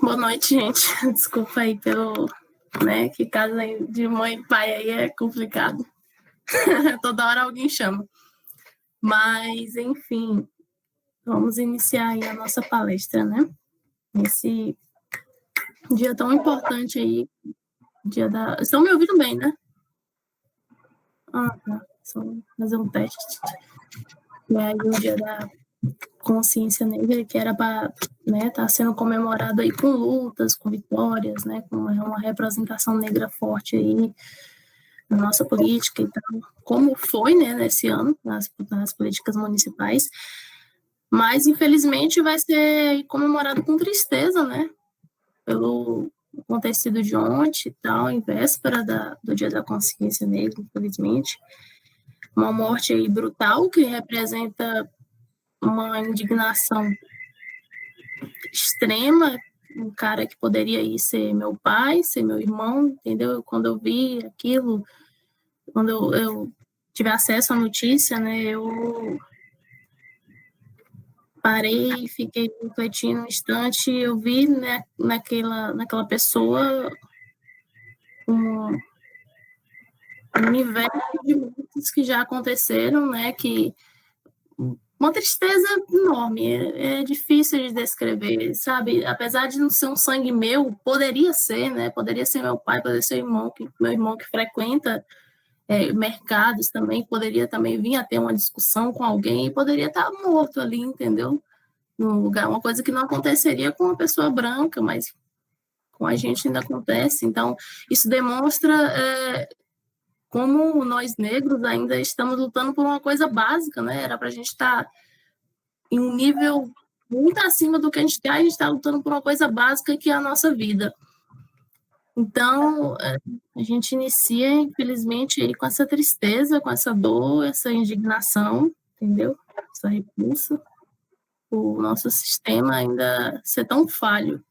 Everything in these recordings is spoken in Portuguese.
Boa noite, gente. Desculpa aí pelo, né, que casa de mãe e pai aí é complicado. Toda hora alguém chama. Mas, enfim, vamos iniciar aí a nossa palestra, né? Nesse dia tão importante aí, dia da... Estão me ouvindo bem, né? Ah, tá. Só fazer um teste. E aí, o dia da consciência negra, que era para, né, tá sendo comemorado aí com lutas, com vitórias, né, com uma representação negra forte aí na nossa política e tal, como foi, né, nesse ano, nas políticas municipais, mas infelizmente vai ser comemorado com tristeza, né, pelo acontecido de ontem e tal, em véspera do Dia da Consciência Negra, infelizmente, uma morte aí brutal que representa uma indignação extrema, um cara que poderia ir ser meu pai, ser meu irmão, entendeu? Quando eu vi aquilo, quando eu tive acesso à notícia, né, eu parei, fiquei refletindo um instante, eu vi, né, naquela pessoa um universo de muitos que já aconteceram, né, que uma tristeza enorme, é difícil de descrever, sabe? Apesar de não ser um sangue meu, poderia ser, né? Poderia ser meu pai, poderia ser meu irmão que frequenta mercados também, poderia também vir a ter uma discussão com alguém e poderia estar morto ali, entendeu? No lugar, uma coisa que não aconteceria com uma pessoa branca, mas com a gente ainda acontece. Então, isso demonstra como nós negros ainda estamos lutando por uma coisa básica, né? Era para a gente estar em um nível muito acima do que a gente está lutando por uma coisa básica que é a nossa vida. Então, a gente inicia, infelizmente, aí com essa tristeza, com essa dor, essa indignação, entendeu? Essa repulsa, o nosso sistema ainda ser tão falho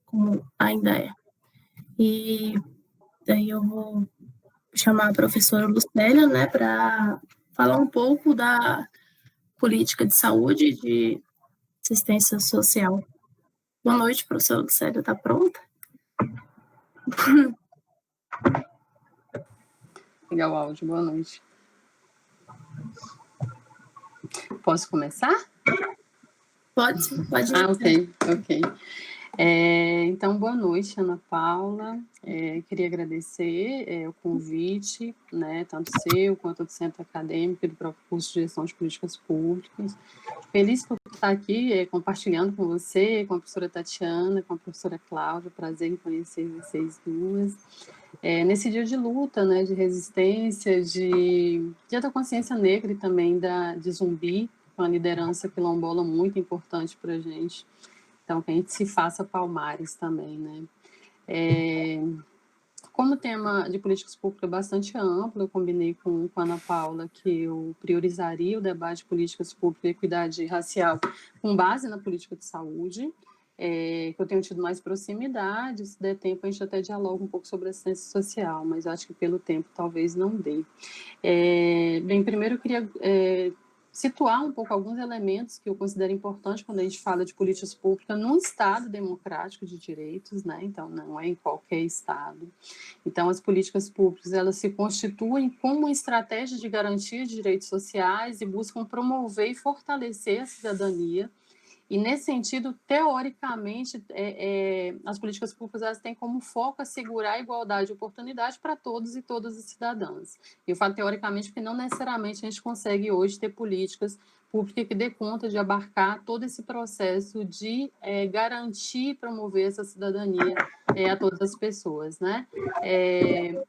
como ainda é. E daí eu vou chamar a professora Lucélia, né, para falar um pouco da política de saúde e de assistência social. Boa noite, professora Lucélia, está pronta? Ligar o áudio, boa noite. Posso começar? Pode. Ok. Então, boa noite, Ana Paula. Queria agradecer o convite, né, tanto seu quanto do Centro Acadêmico e do próprio curso de Gestão de Políticas Públicas. Feliz por estar aqui compartilhando com você, com a professora Tatiana, com a professora Cláudia. Prazer em conhecer vocês duas. Nesse dia de luta, né, de resistência, de Dia da Consciência Negra e também de Zumbi, com a liderança quilombola muito importante para a gente. Então, que a gente se faça palmares também, né? Como o tema de políticas públicas é bastante amplo, eu combinei com a Ana Paula que eu priorizaria o debate de políticas públicas e equidade racial com base na política de saúde, que eu tenho tido mais proximidade. Se der tempo, a gente até dialoga um pouco sobre assistência social, mas acho que pelo tempo talvez não dê. Bem, primeiro eu queria situar um pouco alguns elementos que eu considero importantes quando a gente fala de políticas públicas num Estado democrático de direitos, né? Então, não é em qualquer Estado. Então, as políticas públicas, elas se constituem como uma estratégia de garantia de direitos sociais e buscam promover e fortalecer a cidadania. E, nesse sentido, teoricamente, as políticas públicas elas têm como foco assegurar a igualdade de oportunidade para todos e todas as cidadãs. Eu falo teoricamente porque não necessariamente a gente consegue hoje ter políticas públicas que dê conta de abarcar todo esse processo de garantir e promover essa cidadania a todas as pessoas, né?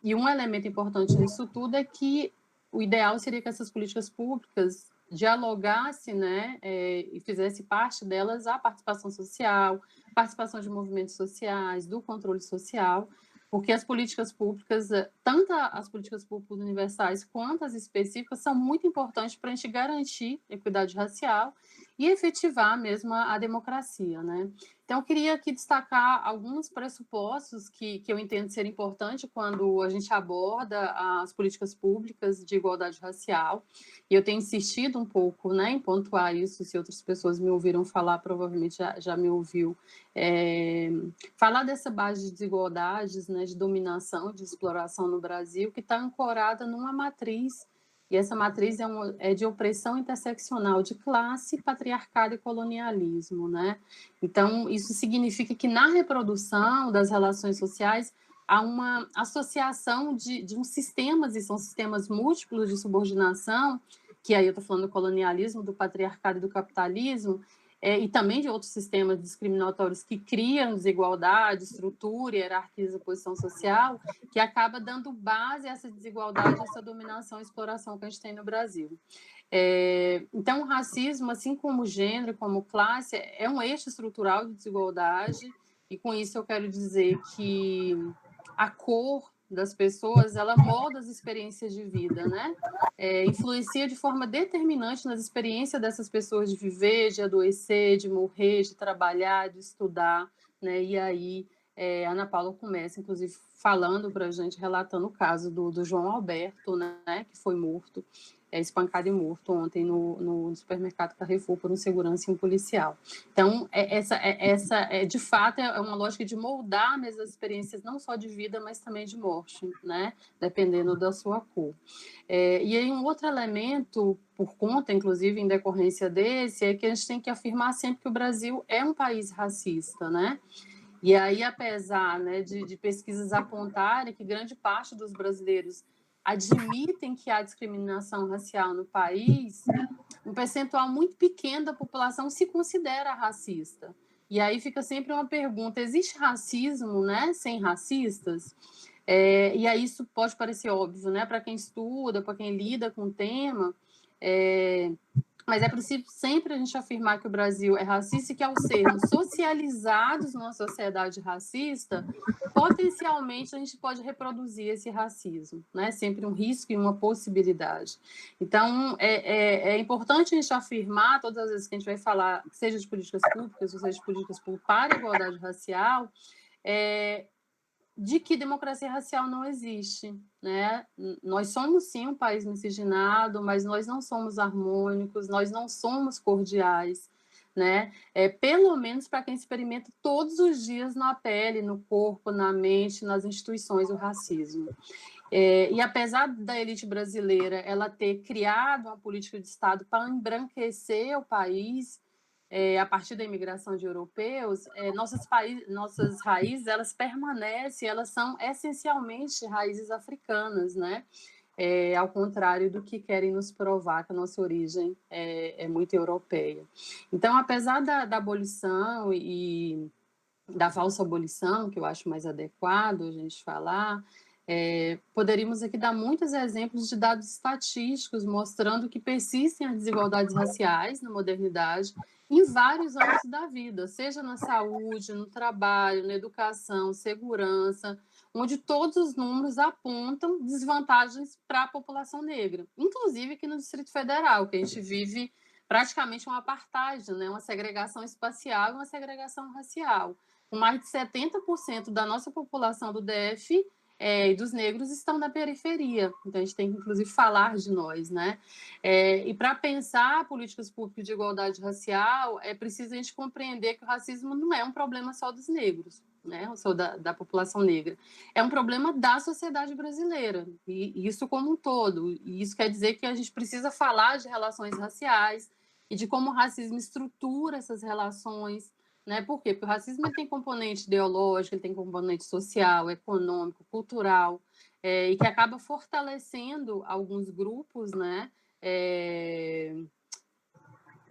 E um elemento importante nisso tudo é que o ideal seria que essas políticas públicas dialogasse, né, e fizesse parte delas a participação social, participação de movimentos sociais, do controle social, porque as políticas públicas, tanto as políticas públicas universais quanto as específicas, são muito importantes para a gente garantir equidade racial e efetivar mesmo a democracia, né? Então, eu queria aqui destacar alguns pressupostos que eu entendo ser importante quando a gente aborda as políticas públicas de igualdade racial, e eu tenho insistido um pouco, né, em pontuar isso. Se outras pessoas me ouviram falar, provavelmente já me ouviu, falar dessa base de desigualdades, né, de dominação, de exploração no Brasil, que está ancorada numa matriz, e essa matriz é de opressão interseccional de classe, patriarcado e colonialismo, né? Então, isso significa que na reprodução das relações sociais há uma associação de uns sistemas, e são sistemas múltiplos de subordinação, que aí eu estou falando do colonialismo, do patriarcado e do capitalismo, e também de outros sistemas discriminatórios que criam desigualdade, estrutura e hierarquiza a posição social, que acaba dando base a essa desigualdade, a essa dominação e exploração que a gente tem no Brasil. Então, o racismo, assim como gênero, como classe, é um eixo estrutural de desigualdade, e com isso eu quero dizer que a cor das pessoas, ela molda as experiências de vida, né? Influencia de forma determinante nas experiências dessas pessoas de viver, de adoecer, de morrer, de trabalhar, de estudar, né? E aí a Ana Paula começa, inclusive, falando para a gente, relatando o caso do João Alberto, né? Que foi morto, espancado e morto ontem no supermercado Carrefour por um segurança e um policial. Então, essa de fato, é uma lógica de moldar mesmo as experiências, não só de vida, mas também de morte, né? Dependendo da sua cor. E aí, um outro elemento, por conta, inclusive, em decorrência desse, é que a gente tem que afirmar sempre que o Brasil é um país racista, né? E aí, apesar, né, de pesquisas apontarem que grande parte dos brasileiros admitem que há discriminação racial no país, um percentual muito pequeno da população se considera racista. E aí fica sempre uma pergunta: existe racismo, né, sem racistas? E aí isso pode parecer óbvio, né, para quem estuda, para quem lida com o tema, mas é preciso sempre a gente afirmar que o Brasil é racista e que, ao sermos socializados numa sociedade racista, potencialmente a gente pode reproduzir esse racismo, né? Sempre um risco e uma possibilidade. Então, é importante a gente afirmar, todas as vezes que a gente vai falar, seja de políticas públicas, ou seja de políticas para a igualdade racial, de que democracia racial não existe, né? Nós somos sim um país miscigenado, mas nós não somos harmônicos, nós não somos cordiais, né? Pelo menos para quem experimenta todos os dias na pele, no corpo, na mente, nas instituições o racismo. E apesar da elite brasileira ela ter criado uma política de Estado para embranquecer o país, a partir da imigração de europeus, nossas raízes, elas permanecem, elas são essencialmente raízes africanas, né? Ao contrário do que querem nos provar, que a nossa origem é muito europeia. Então, apesar da abolição e da falsa abolição, que eu acho mais adequado a gente falar, poderíamos aqui dar muitos exemplos de dados estatísticos mostrando que persistem as desigualdades raciais na modernidade em vários âmbitos da vida, seja na saúde, no trabalho, na educação, segurança, onde todos os números apontam desvantagens para a população negra, inclusive aqui no Distrito Federal, que a gente vive praticamente um apartheid, né? Uma segregação espacial e uma segregação racial. Com mais de 70% da nossa população do DF e dos negros estão na periferia. Então, a gente tem que, inclusive, falar de nós, né? E para pensar políticas públicas de igualdade racial, é preciso a gente compreender que o racismo não é um problema só dos negros, né? Ou só da população negra. É um problema da sociedade brasileira, e isso como um todo. E isso quer dizer que a gente precisa falar de relações raciais e de como o racismo estrutura essas relações, né? Por quê? Porque o racismo ele tem componente ideológico, ele tem componente social, econômico, cultural, e que acaba fortalecendo alguns grupos, né?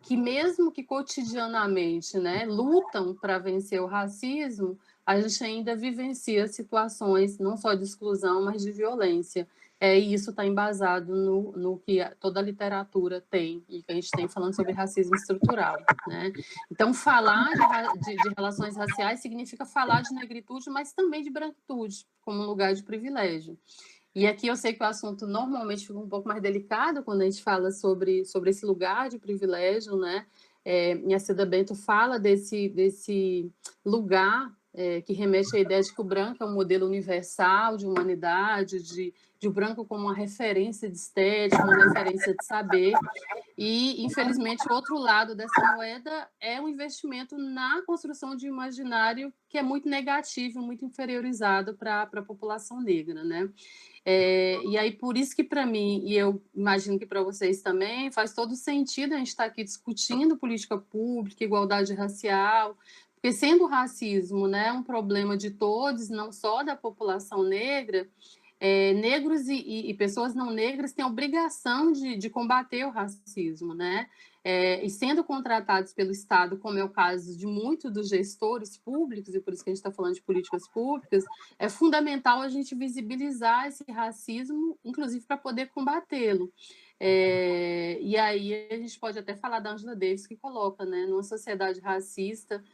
Que mesmo que cotidianamente, né, lutam para vencer o racismo, a gente ainda vivencia situações não só de exclusão, mas de violência. E isso está embasado no que toda a literatura tem, e que a gente tem falando sobre racismo estrutural, né? Então, falar de relações raciais significa falar de negritude, mas também de branquitude, como um lugar de privilégio. E aqui eu sei que o assunto normalmente fica um pouco mais delicado quando a gente fala sobre esse lugar de privilégio, né? Minha Cida Bento fala desse lugar que remete à ideia de que o branco é um modelo universal de humanidade, de o branco como uma referência de estética, uma referência de saber. E, infelizmente, o outro lado dessa moeda é o investimento na construção de um imaginário que é muito negativo, muito inferiorizado para a população negra, né? E aí, por isso que para mim, e eu imagino que para vocês também, faz todo sentido a gente estar aqui discutindo política pública, igualdade racial, porque sendo o racismo, né, um problema de todos, não só da população negra, negros e pessoas não negras têm a obrigação de combater o racismo, né? E sendo contratados pelo Estado, como é o caso de muitos dos gestores públicos, e por isso que a gente está falando de políticas públicas, é fundamental a gente visibilizar esse racismo, inclusive para poder combatê-lo. E aí a gente pode até falar da Angela Davis, que coloca, né, numa sociedade racista,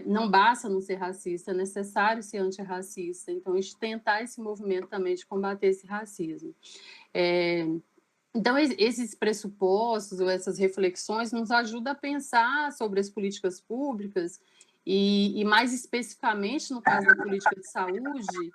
não basta não ser racista, é necessário ser antirracista. Então, a gente tentar esse movimento também de combater esse racismo. Então, esses pressupostos ou essas reflexões nos ajudam a pensar sobre as políticas públicas e mais especificamente, no caso da política de saúde,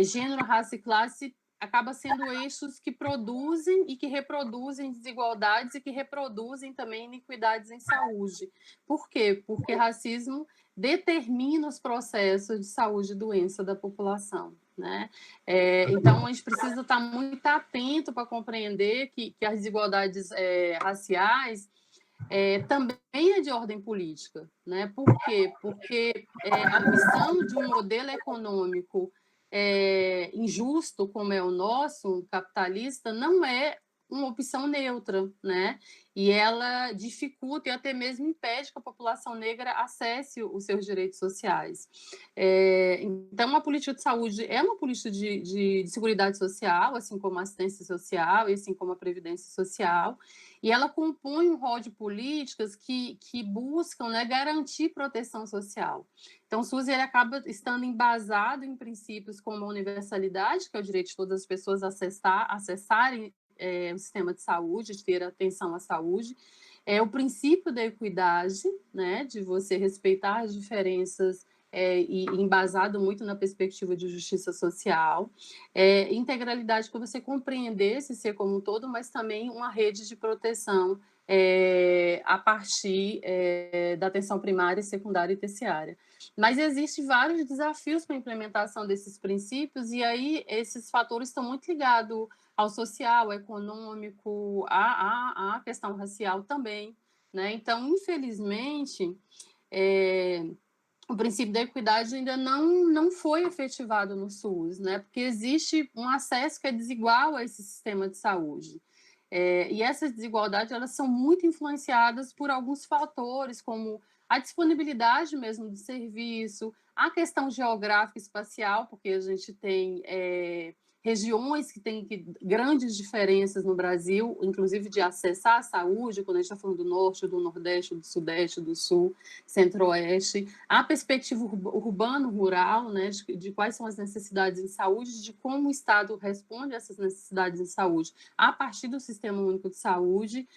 gênero, raça e classe acaba sendo eixos que produzem e que reproduzem desigualdades e que reproduzem também iniquidades em saúde. Por quê? Porque racismo determina os processos de saúde e doença da população, né? Então, a gente precisa estar muito atento para compreender que as desigualdades raciais também é de ordem política, né? Por quê? Porque a opção de um modelo econômico injusto, como é o nosso, capitalista, não é uma opção neutra, né? E ela dificulta e até mesmo impede que a população negra acesse os seus direitos sociais. Então, a política de saúde é uma política de seguridade social, assim como a assistência social e assim como a previdência social, e ela compõe um rol de políticas que buscam, né, garantir proteção social. Então, o SUS ele acaba estando embasado em princípios como a universalidade, que é o direito de todas as pessoas acessarem o sistema de saúde, de ter atenção à saúde, o princípio da equidade, né, de você respeitar as diferenças e embasado muito na perspectiva de justiça social, integralidade para você compreender esse ser como um todo, mas também uma rede de proteção a partir da atenção primária, secundária e terciária. Mas existem vários desafios para a implementação desses princípios, e aí esses fatores estão muito ligados ao social, ao econômico, à questão racial também, né? Então, infelizmente, o princípio da equidade ainda não foi efetivado no SUS, né? Porque existe um acesso que é desigual a esse sistema de saúde. E essas desigualdades elas são muito influenciadas por alguns fatores, como a disponibilidade mesmo do serviço, a questão geográfica e espacial, porque a gente tem regiões que têm grandes diferenças no Brasil, inclusive de acessar a saúde, quando a gente está falando do norte, do nordeste, do sudeste, do sul, centro-oeste, a perspectiva urbano-rural, né, de quais são as necessidades em saúde, de como o Estado responde a essas necessidades em saúde a partir do Sistema Único de Saúde,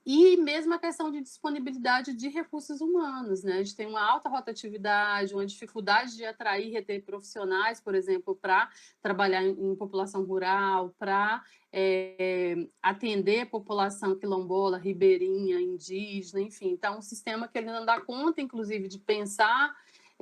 e mesmo a questão de disponibilidade de recursos humanos, né? A gente tem uma alta rotatividade, uma dificuldade de atrair e reter profissionais, por exemplo, para trabalhar em população rural, para atender a população quilombola, ribeirinha, indígena, enfim. Então, um sistema que ele não dá conta, inclusive, de pensar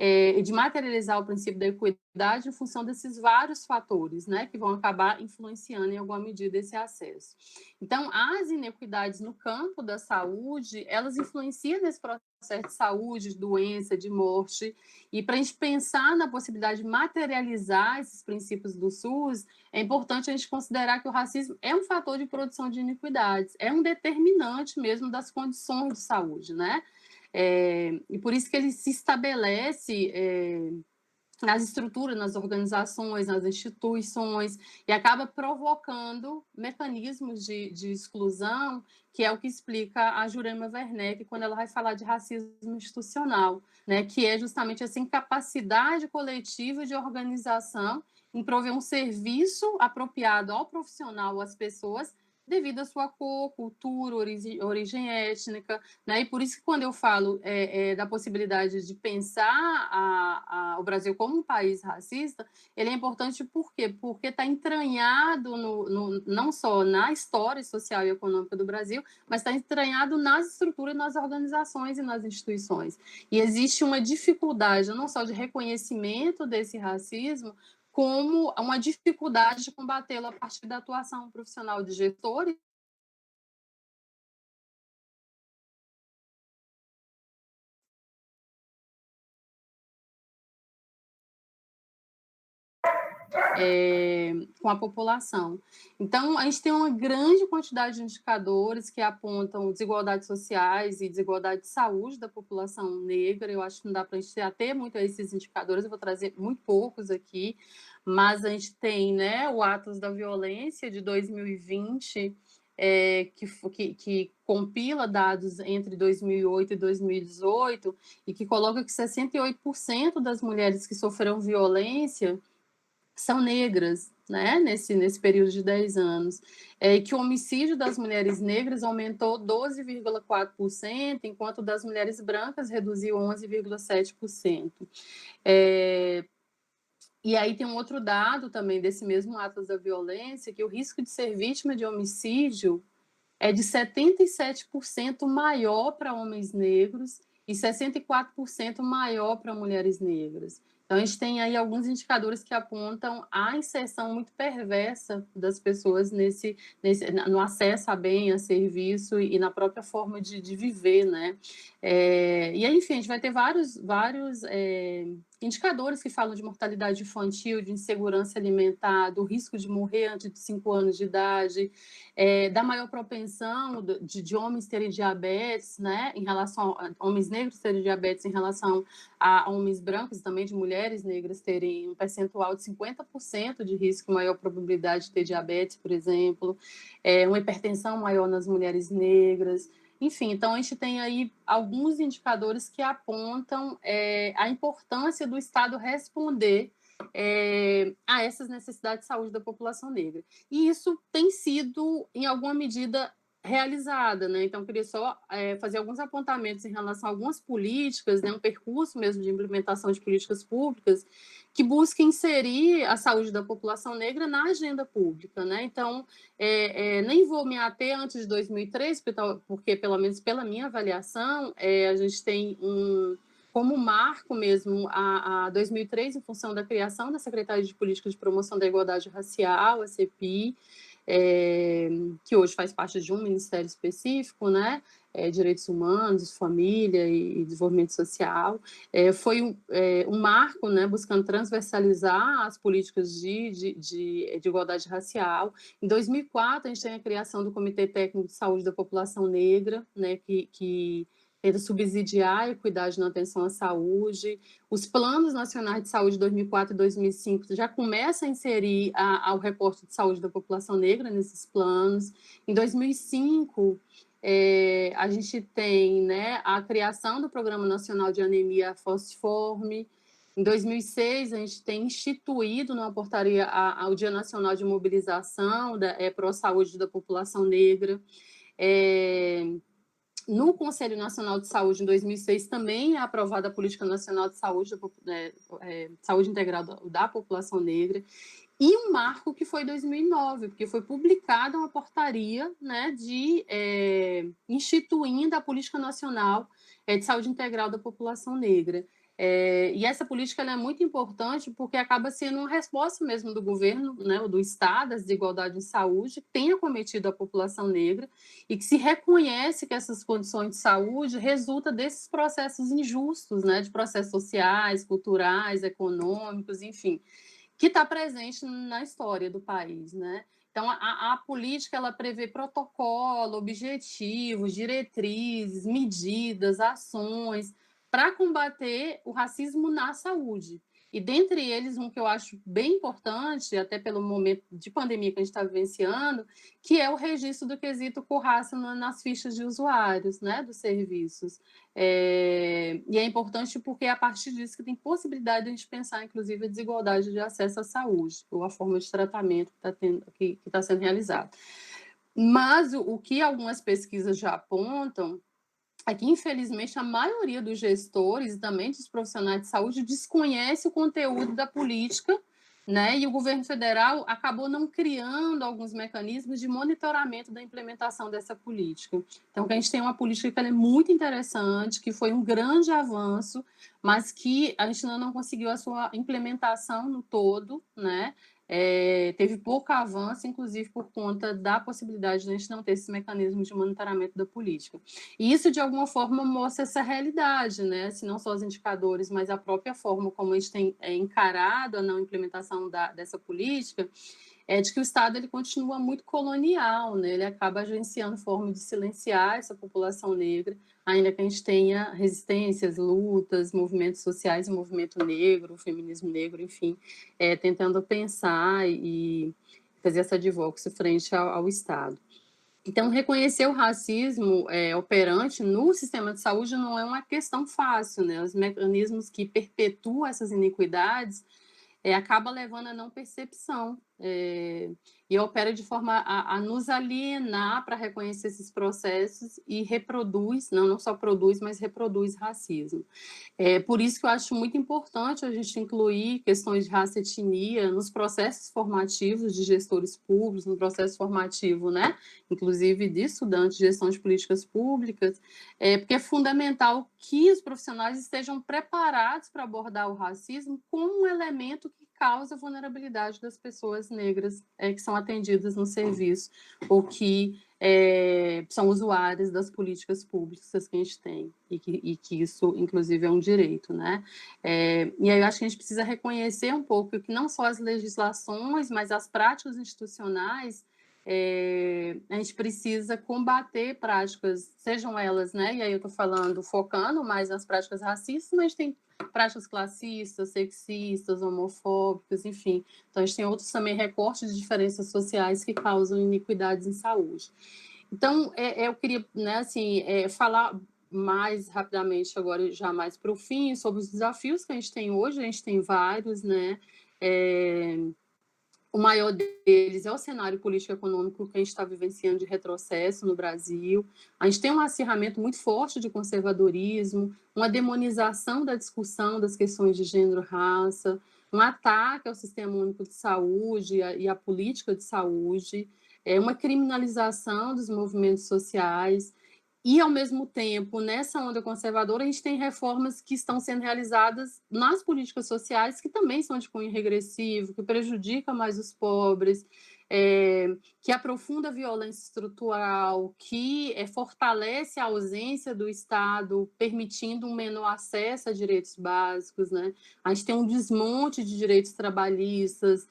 e de materializar o princípio da equidade em função desses vários fatores, né, que vão acabar influenciando em alguma medida esse acesso. Então, as inequidades no campo da saúde, elas influenciam nesse processo de saúde, de doença, de morte, e para a gente pensar na possibilidade de materializar esses princípios do SUS, é importante a gente considerar que o racismo é um fator de produção de iniquidades, é um determinante mesmo das condições de saúde, né? E por isso que ele se estabelece nas estruturas, nas organizações, nas instituições, e acaba provocando mecanismos de exclusão, que é o que explica a Jurema Werneck quando ela vai falar de racismo institucional, né, que é justamente essa incapacidade coletiva de organização em prover um serviço apropriado ao profissional, às pessoas, devido à sua cor, cultura, origem étnica, né? E por isso que quando eu falo da possibilidade de pensar o Brasil como um país racista, ele é importante por quê? Porque está entranhado não só na história social e econômica do Brasil, mas está entranhado nas estruturas, nas organizações e nas instituições. E existe uma dificuldade não só de reconhecimento desse racismo, como uma dificuldade de combatê-lo a partir da atuação profissional de gestores. Com a população. Então, a gente tem uma grande quantidade de indicadores que apontam desigualdades sociais e desigualdade de saúde da população negra. Eu acho que não dá para a gente ater muito a esses indicadores, eu vou trazer muito poucos aqui, mas a gente tem, né, o Atlas da Violência de 2020, que compila dados entre 2008 e 2018 e que coloca que 68% das mulheres que sofreram violência são negras, né, nesse período de 10 anos, que o homicídio das mulheres negras aumentou 12,4%, enquanto o das mulheres brancas reduziu 11,7%. E aí tem um outro dado também desse mesmo Atlas da Violência, que o risco de ser vítima de homicídio é de 77% maior para homens negros e 64% maior para mulheres negras. Então, a gente tem aí alguns indicadores que apontam a inserção muito perversa das pessoas no acesso a bem, a serviço e na própria forma de viver, né? E aí, enfim, a gente vai ter vários indicadores que falam de mortalidade infantil, de insegurança alimentar, do risco de morrer antes de 5 anos de idade, da maior propensão de homens terem diabetes, né, em relação a homens negros terem diabetes em relação a homens brancos e também de mulheres negras terem um percentual de 50% de risco, maior probabilidade de ter diabetes, por exemplo, uma hipertensão maior nas mulheres negras. Enfim, então a gente tem aí alguns indicadores que apontam a importância do Estado responder a essas necessidades de saúde da população negra. E isso tem sido, em alguma medida, realizada, né? Então, eu queria só fazer alguns apontamentos em relação a algumas políticas, né? Um percurso mesmo de implementação de políticas públicas que busca inserir a saúde da população negra na agenda pública, né? Então, nem vou me ater antes de 2003, porque pelo menos pela minha avaliação, a gente tem como marco mesmo a 2003, em função da criação da Secretaria de Política de Promoção da Igualdade Racial, a CEPI, que hoje faz parte de um ministério específico, né? Direitos Humanos, Família e Desenvolvimento Social. Foi um marco, né, buscando transversalizar as políticas de igualdade racial. Em 2004, a gente tem a criação do Comitê Técnico de Saúde da População Negra, né, que tenta subsidiar a equidade na atenção à saúde. Os planos nacionais de saúde de 2004 e 2005 já começam a inserir o reporte de saúde da população negra nesses planos. Em 2005, a gente tem, né, a criação do Programa Nacional de Anemia Falciforme. Em 2006, a gente tem instituído numa portaria o Dia Nacional de Mobilização pró-saúde da população negra. No Conselho Nacional de Saúde, em 2006, também é aprovada a Política Nacional de Saúde, Saúde Integral da População Negra, e um marco que foi 2009, porque foi publicada uma portaria, né, instituindo a Política Nacional de Saúde Integral da População Negra. E essa política ela é muito importante porque acaba sendo uma resposta mesmo do governo, né, do Estado, às desigualdades em saúde, que tem acometido a população negra e que se reconhece que essas condições de saúde resultam desses processos injustos, né, de processos sociais, culturais, econômicos, enfim, que está presente na história do país, né? Então, a política ela prevê protocolo, objetivos, diretrizes, medidas, ações para combater o racismo na saúde. E dentre eles, um que eu acho bem importante, até pelo momento de pandemia que a gente está vivenciando, que é o registro do quesito cor-raça nas fichas de usuários, né, dos serviços. E é importante porque é a partir disso que tem possibilidade de a gente pensar, inclusive, a desigualdade de acesso à saúde, ou a forma de tratamento que está sendo realizada. Mas o que algumas pesquisas já apontam é que, infelizmente, a maioria dos gestores e também dos profissionais de saúde desconhece o conteúdo da política, né? E o governo federal acabou não criando alguns mecanismos de monitoramento da implementação dessa política. Então, que a gente tem uma política que ela é muito interessante, que foi um grande avanço, mas que a gente ainda não conseguiu a sua implementação no todo, né? Teve pouco avanço, inclusive por conta da possibilidade de a gente não ter esse mecanismo de monitoramento da política. E isso, de alguma forma, mostra essa realidade, né? Se não só os indicadores, mas a própria forma como a gente tem encarado a não implementação dessa política, é de que o Estado ele continua muito colonial, né? Ele acaba agenciando forma de silenciar essa população negra, ainda que a gente tenha resistências, lutas, movimentos sociais, o movimento negro, o feminismo negro, enfim, tentando pensar e fazer essa advocacy frente ao Estado. Então, reconhecer o racismo operante no sistema de saúde não é uma questão fácil, né? Os mecanismos que perpetuam essas iniquidades acaba levando a não percepção e opera de forma a nos alienar para reconhecer esses processos e reproduz, não só produz, mas reproduz racismo. Por isso que eu acho muito importante a gente incluir questões de raça e etnia nos processos formativos de gestores públicos, no processo formativo, né? Inclusive de estudantes de gestão de políticas públicas, porque é fundamental que os profissionais estejam preparados para abordar o racismo como um elemento que causa vulnerabilidade das pessoas negras que são atendidas no serviço ou que são usuárias das políticas públicas que a gente tem e que isso, inclusive, é um direito, né? E aí eu acho que a gente precisa reconhecer um pouco que não só as legislações, mas as práticas institucionais a gente precisa combater práticas, sejam elas, né? E aí eu estou falando, focando mais nas práticas racistas, mas tem práticas classistas, sexistas, homofóbicas, enfim. Então, a gente tem outros também recortes de diferenças sociais que causam iniquidades em saúde. Então, eu queria, né, assim, falar mais rapidamente agora, já mais para o fim, sobre os desafios que a gente tem hoje. A gente tem vários, né? O maior deles é o cenário político-econômico que a gente está vivenciando de retrocesso no Brasil. A gente tem um acirramento muito forte de conservadorismo, uma demonização da discussão das questões de gênero, raça, um ataque ao Sistema Único de Saúde e à política de saúde, uma criminalização dos movimentos sociais. E, ao mesmo tempo, nessa onda conservadora, a gente tem reformas que estão sendo realizadas nas políticas sociais, que também são de cunho regressivo, que prejudica mais os pobres, que aprofunda a violência estrutural, que fortalece a ausência do Estado, permitindo um menor acesso a direitos básicos, né? A gente tem um desmonte de direitos trabalhistas,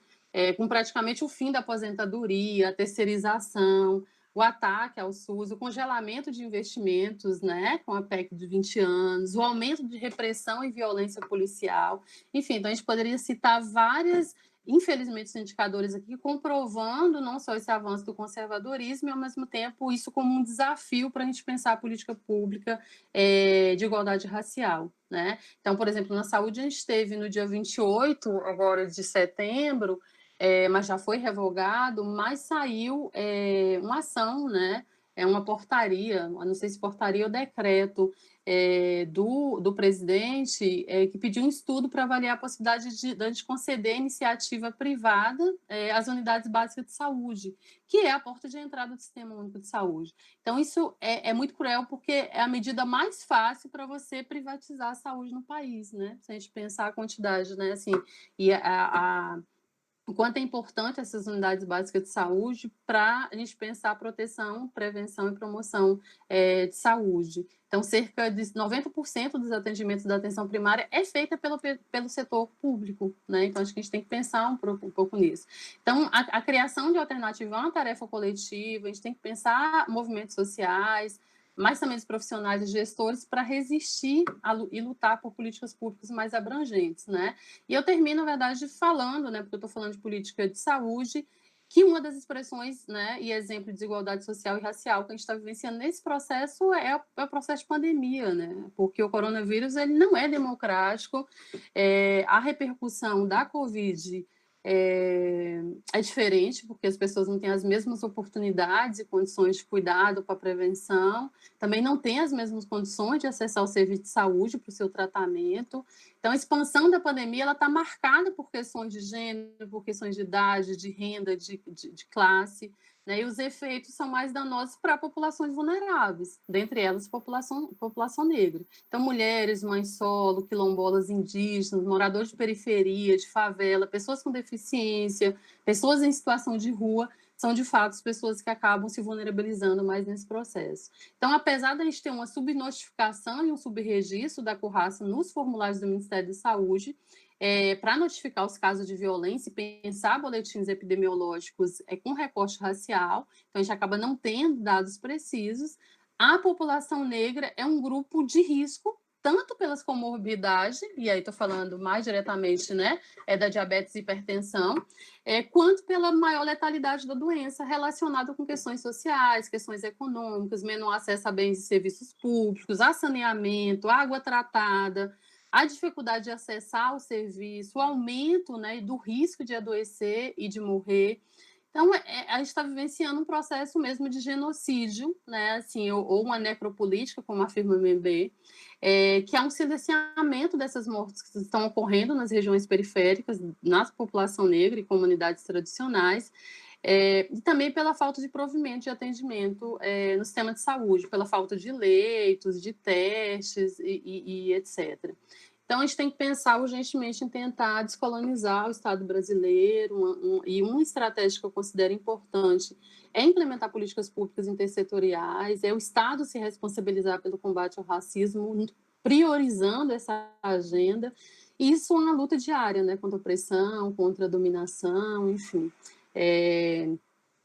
com praticamente o fim da aposentadoria, a terceirização, o ataque ao SUS, o congelamento de investimentos, né, com a PEC de 20 anos, o aumento de repressão e violência policial. Enfim, então a gente poderia citar várias, infelizmente, indicadores aqui comprovando não só esse avanço do conservadorismo e, ao mesmo tempo, isso como um desafio para a gente pensar a política pública de igualdade racial, né? Então, por exemplo, na saúde, a gente teve no dia 28, agora de setembro, mas já foi revogado, mas saiu uma ação, né? Uma portaria, não sei se portaria ou decreto do presidente que pediu um estudo para avaliar a possibilidade de a gente conceder iniciativa privada às unidades básicas de saúde, que é a porta de entrada do Sistema Único de Saúde. Então, isso é muito cruel, porque é a medida mais fácil para você privatizar a saúde no país, né? Se a gente pensar a quantidade, né? Assim, e o quanto é importante essas unidades básicas de saúde para a gente pensar a proteção, prevenção e promoção de saúde. Então, cerca de 90% dos atendimentos da atenção primária é feita pelo setor público, né? Então, acho que a gente tem que pensar um pouco nisso. Então, a criação de alternativa é uma tarefa coletiva, a gente tem que pensar movimentos sociais, mas também dos profissionais e gestores para resistir e lutar por políticas públicas mais abrangentes, né? E eu termino, na verdade, falando, né, porque eu estou falando de política de saúde, que uma das expressões, né, e exemplo de desigualdade social e racial que a gente está vivenciando nesse processo é o processo de pandemia, né? Porque o coronavírus ele não é democrático, a repercussão da Covid é diferente, porque as pessoas não têm as mesmas oportunidades e condições de cuidado para prevenção, também não têm as mesmas condições de acessar o serviço de saúde para o seu tratamento. Então, a expansão da pandemia ela está marcada por questões de gênero, por questões de idade, de renda, de classe, né? E os efeitos são mais danosos para populações vulneráveis, dentre elas população negra. Então, mulheres, mães solo, quilombolas indígenas, moradores de periferia, de favela, pessoas com deficiência, pessoas em situação de rua, são de fato as pessoas que acabam se vulnerabilizando mais nesse processo. Então, apesar da gente ter uma subnotificação e um subregistro da CORRACA nos formulários do Ministério da Saúde, para notificar os casos de violência e pensar boletins epidemiológicos com recorte racial, então a gente acaba não tendo dados precisos. A população negra é um grupo de risco, tanto pelas comorbidades, e aí estou falando mais diretamente, né, da diabetes e hipertensão, quanto pela maior letalidade da doença relacionada com questões sociais, questões econômicas, menor acesso a bens e serviços públicos, a saneamento, água tratada, a dificuldade de acessar o serviço, o aumento, né, do risco de adoecer e de morrer. Então, a gente está vivenciando um processo mesmo de genocídio, né, assim, ou uma necropolítica, como afirma o MB, que é um silenciamento dessas mortes que estão ocorrendo nas regiões periféricas, na população negra e comunidades tradicionais, e também pela falta de provimento de atendimento no sistema de saúde, pela falta de leitos, de testes e etc. Então, a gente tem que pensar urgentemente em tentar descolonizar o Estado brasileiro, e uma estratégia que eu considero importante é implementar políticas públicas intersetoriais, é o Estado se responsabilizar pelo combate ao racismo, priorizando essa agenda. E isso é uma luta diária, né, contra a opressão, contra a dominação, enfim.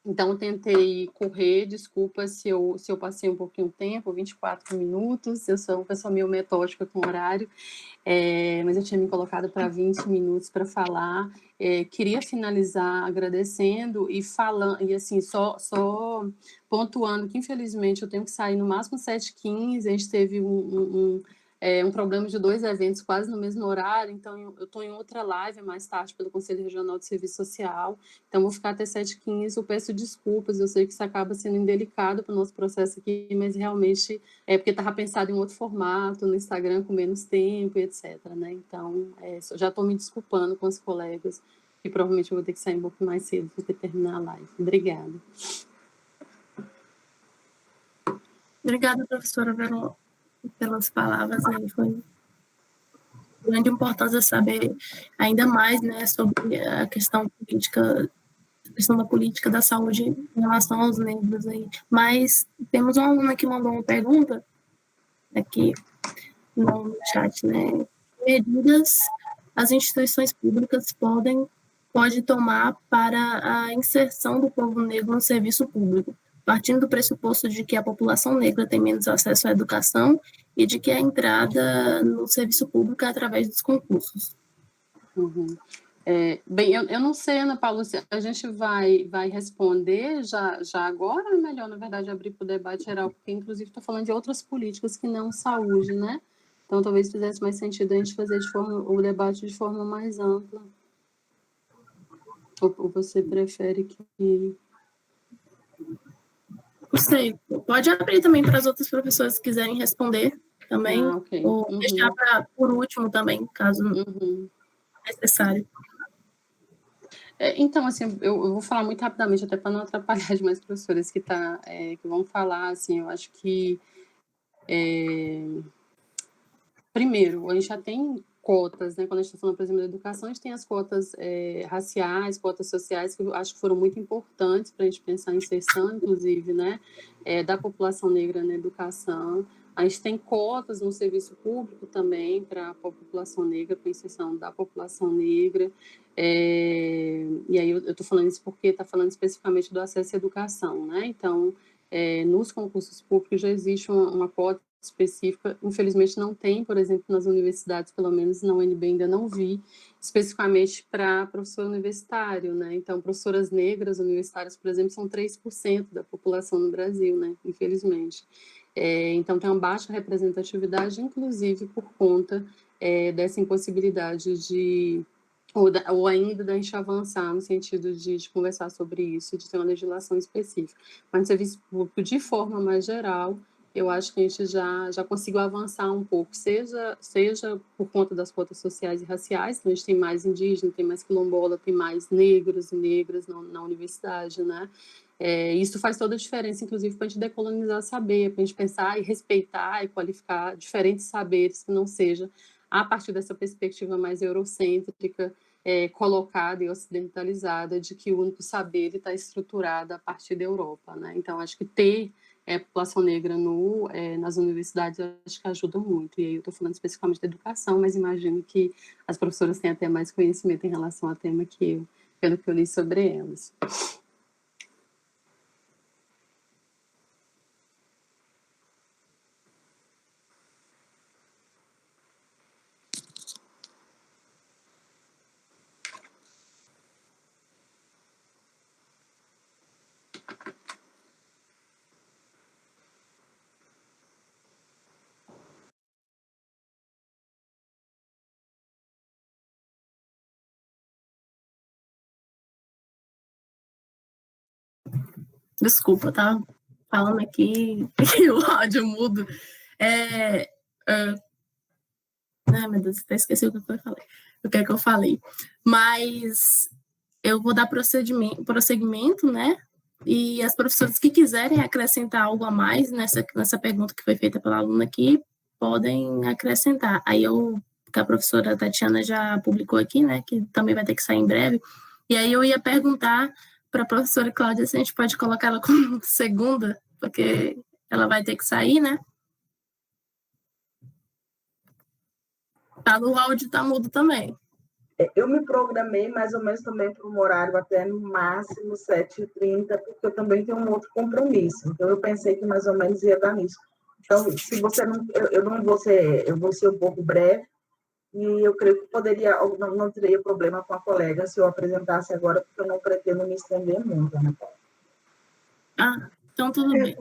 Então, eu tentei correr, desculpa se eu passei um pouquinho de tempo, 24 minutos, eu sou uma pessoa meio metódica com horário, mas eu tinha me colocado para 20 minutos para falar. Queria finalizar agradecendo e falando, e assim, só pontuando que, infelizmente, eu tenho que sair no máximo 7h15, a gente teve um problema de 2 eventos quase no mesmo horário, então eu estou em outra live mais tarde pelo Conselho Regional de Serviço Social, então vou ficar até 7h15, eu peço desculpas, eu sei que isso acaba sendo indelicado para o nosso processo aqui, mas realmente é porque estava pensado em outro formato, no Instagram com menos tempo, etc. Né? Então, já estou me desculpando com os colegas, e provavelmente eu vou ter que sair um pouco mais cedo para terminar a live. Obrigada. Obrigada, professora, pelas palavras. Né? Foi de grande importância saber ainda mais, né, sobre a questão política, a questão da política da saúde em relação aos negros. Aí. Mas temos uma aluna que mandou uma pergunta aqui no chat, né? Medidas as instituições públicas pode tomar para a inserção do povo negro no serviço público, partindo do pressuposto de que a população negra tem menos acesso à educação e de que a entrada no serviço público é através dos concursos. Uhum. Bem, eu não sei, Ana Paula, se a gente vai responder já agora, ou é melhor, na verdade, abrir para o debate geral, porque, inclusive, estou falando de outras políticas que não saúde, né? Então, talvez fizesse mais sentido a gente fazer o debate de forma mais ampla. Ou você prefere que... Não sei, pode abrir também para as outras professoras que quiserem responder também, okay. Ou deixar por último também, caso necessário. Então, assim, eu vou falar muito rapidamente, até para não atrapalhar demais professores que vão falar, assim, eu acho que primeiro, a gente já tem cotas, né? Quando a gente está falando, por exemplo, da educação, a gente tem as cotas raciais, cotas sociais, que eu acho que foram muito importantes para a gente pensar em inserção, inclusive, né? Da população negra na educação. A gente tem cotas no serviço público também para a população negra, para a inserção da população negra. E aí eu estou falando isso porque está falando especificamente do acesso à educação, né? Então, nos concursos públicos já existe uma cota específica, infelizmente não tem, por exemplo, nas universidades, pelo menos na UNB ainda não vi, especificamente para professor universitário, né? Então, professoras negras universitárias, por exemplo, são 3% da população no Brasil, né? Infelizmente. Então, tem uma baixa representatividade, inclusive por conta dessa impossibilidade de ou ainda da gente avançar no sentido de conversar sobre isso, de ter uma legislação específica. Mas no serviço público, de forma mais geral, eu acho que a gente já conseguiu avançar um pouco, seja por conta das cotas sociais e raciais, então a gente tem mais indígena, tem mais quilombola, tem mais negros e negras na universidade, né? Isso faz toda a diferença, inclusive, para a gente decolonizar saber, para a gente pensar e respeitar e qualificar diferentes saberes, que não seja a partir dessa perspectiva mais eurocêntrica, colocada e ocidentalizada, de que o único saber está estruturado a partir da Europa, né? Então, acho que ter população negra nas universidades, acho que ajuda muito. E aí eu estou falando especificamente da educação, mas imagino que as professoras têm até mais conhecimento em relação ao tema que eu, pelo que eu li sobre elas. Desculpa, tá falando aqui e o áudio mudo. Ai, meu Deus, até esqueci o que eu falei. Mas eu vou dar prosseguimento, né? E as professoras que quiserem acrescentar algo a mais nessa pergunta que foi feita pela aluna aqui, podem acrescentar. Que a professora Tatiana já publicou aqui, né? Que também vai ter que sair em breve. E aí eu ia perguntar para a professora Cláudia se a gente pode colocar ela como segunda, porque ela vai ter que sair, né? Tá no áudio, tá mudo também. Eu me programei mais ou menos também para um horário até no máximo 7h30, porque eu também tenho um outro compromisso. Então, eu pensei que mais ou menos ia dar nisso. Então, se você não... Eu não vou ser... Eu vou ser um pouco breve, e eu creio que poderia... Não teria problema com a colega se eu apresentasse agora, porque eu não pretendo me estender muito, né? Então tudo bem.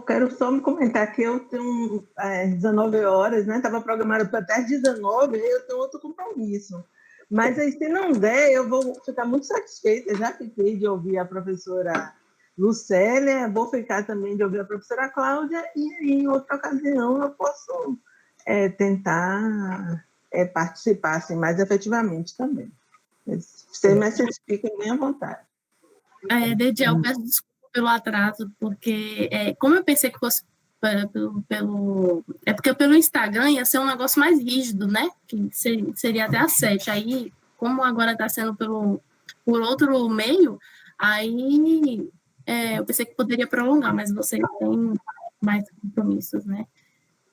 Quero só me comentar que eu tenho 19 horas, né? Estava programado para até 19, eu tenho outro compromisso. Mas aí, se não der, eu vou ficar muito satisfeita. Já fiquei de ouvir a professora Lucélia, vou ficar também de ouvir a professora Cláudia, e aí, em outra ocasião, eu posso tentar participar assim, mais efetivamente também. Mas vocês fiquem bem à vontade. Desde já eu peço desculpa pelo atraso, porque como eu pensei que fosse porque pelo Instagram ia ser um negócio mais rígido, né? Que seria até às 7. Aí, como agora está sendo por outro meio, aí eu pensei que poderia prolongar, mas vocês têm mais compromissos, né?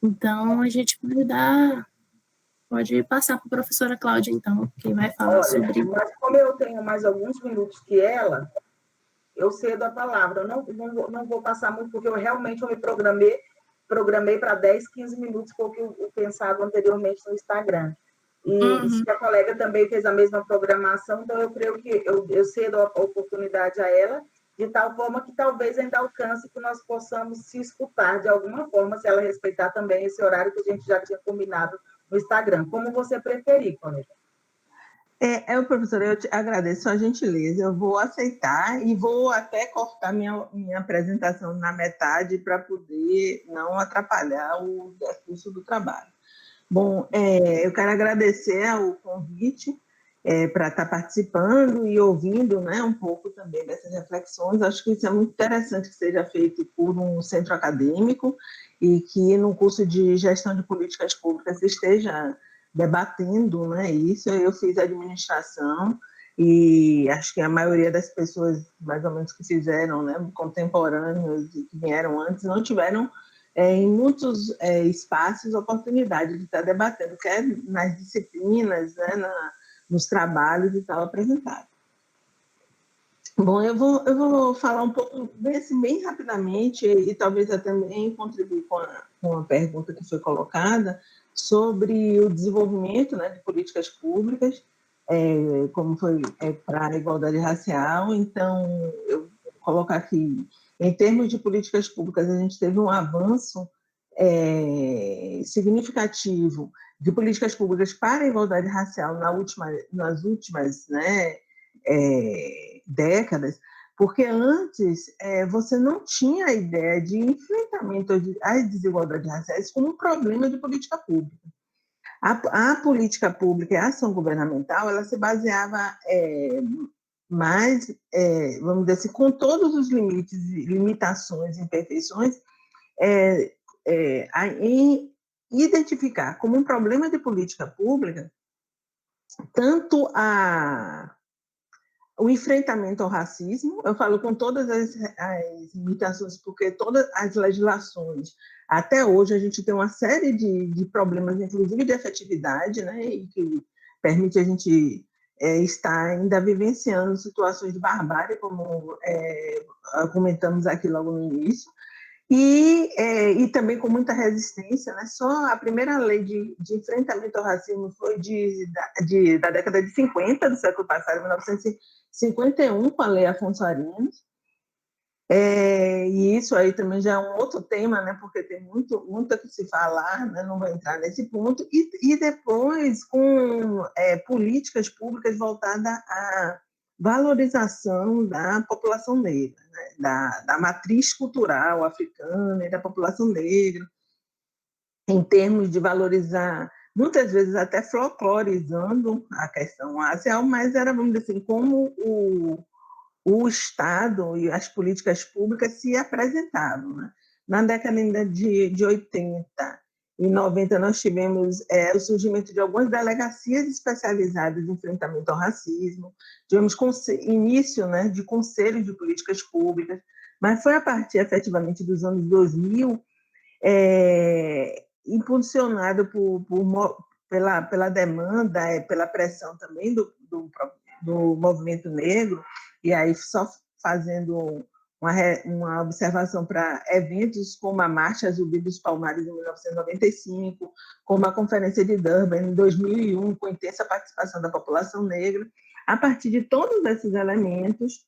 Então, a gente pode passar para a professora Cláudia, então, que vai falar sobre... Mas como eu tenho mais alguns minutos que ela, eu cedo a palavra. Eu não vou passar muito, porque eu realmente me programei para 10, 15 minutos, porque eu pensado anteriormente no Instagram. E se a colega também fez a mesma programação, então eu creio que eu cedo a oportunidade a ela, de tal forma que talvez ainda alcance que nós possamos se escutar de alguma forma, se ela respeitar também esse horário que a gente já tinha combinado no Instagram. Como você preferir, colega. Professora, eu te agradeço a gentileza, eu vou aceitar e vou até cortar minha apresentação na metade para poder não atrapalhar o decurso do trabalho. Bom, eu quero agradecer o convite para estar participando e ouvindo, né, um pouco também dessas reflexões. Acho que isso é muito interessante que seja feito por um centro acadêmico e que no curso de gestão de políticas públicas esteja debatendo, né, isso. Eu fiz administração e acho que a maioria das pessoas, mais ou menos, que fizeram, né, contemporâneos e que vieram antes, não tiveram em muitos espaços oportunidade de estar debatendo, quer nas disciplinas, né, nos trabalhos e tal apresentados. Bom, eu vou falar um pouco desse bem rapidamente e talvez até também contribuir com a pergunta que foi colocada sobre o desenvolvimento, né, de políticas públicas, como foi para a igualdade racial. Então, eu vou colocar aqui, em termos de políticas públicas, a gente teve um avanço significativo de políticas públicas para a igualdade racial nas últimas, né, décadas, porque antes você não tinha a ideia de enfrentamento às desigualdades raciais como um problema de política pública. A política pública e a ação governamental, ela se baseava mais, vamos dizer assim, com todos os limites, limitações, imperfeições, em identificar como um problema de política pública tanto o enfrentamento ao racismo, eu falo com todas as limitações, porque todas as legislações, até hoje a gente tem uma série de problemas, inclusive de efetividade, né, e que permite a gente estar ainda vivenciando situações de barbárie, como comentamos aqui logo no início, e também com muita resistência, né? Só a primeira lei de enfrentamento ao racismo foi da década de 50 do século passado, 1951, com a Lei Afonso Arinos. E isso aí também já é um outro tema, né? Porque tem muito a que se falar, né? Não vou entrar nesse ponto. E depois com políticas públicas voltadas à valorização da população negra, né? da matriz cultural africana e da população negra, em termos de valorizar, muitas vezes até folclorizando a questão racial, mas era, vamos dizer assim, como o Estado e as políticas públicas se apresentavam, né? Na década de 80 e 90, nós tivemos o surgimento de algumas delegacias especializadas em enfrentamento ao racismo, tivemos início, né, de conselhos de políticas públicas, mas foi a partir, efetivamente, dos anos 2000, impulsionado pela demanda, pela pressão também do movimento negro, e aí só fazendo uma observação para eventos como a Marcha Zumbi dos Palmares em 1995, como a Conferência de Durban em 2001, com intensa participação da população negra, a partir de todos esses elementos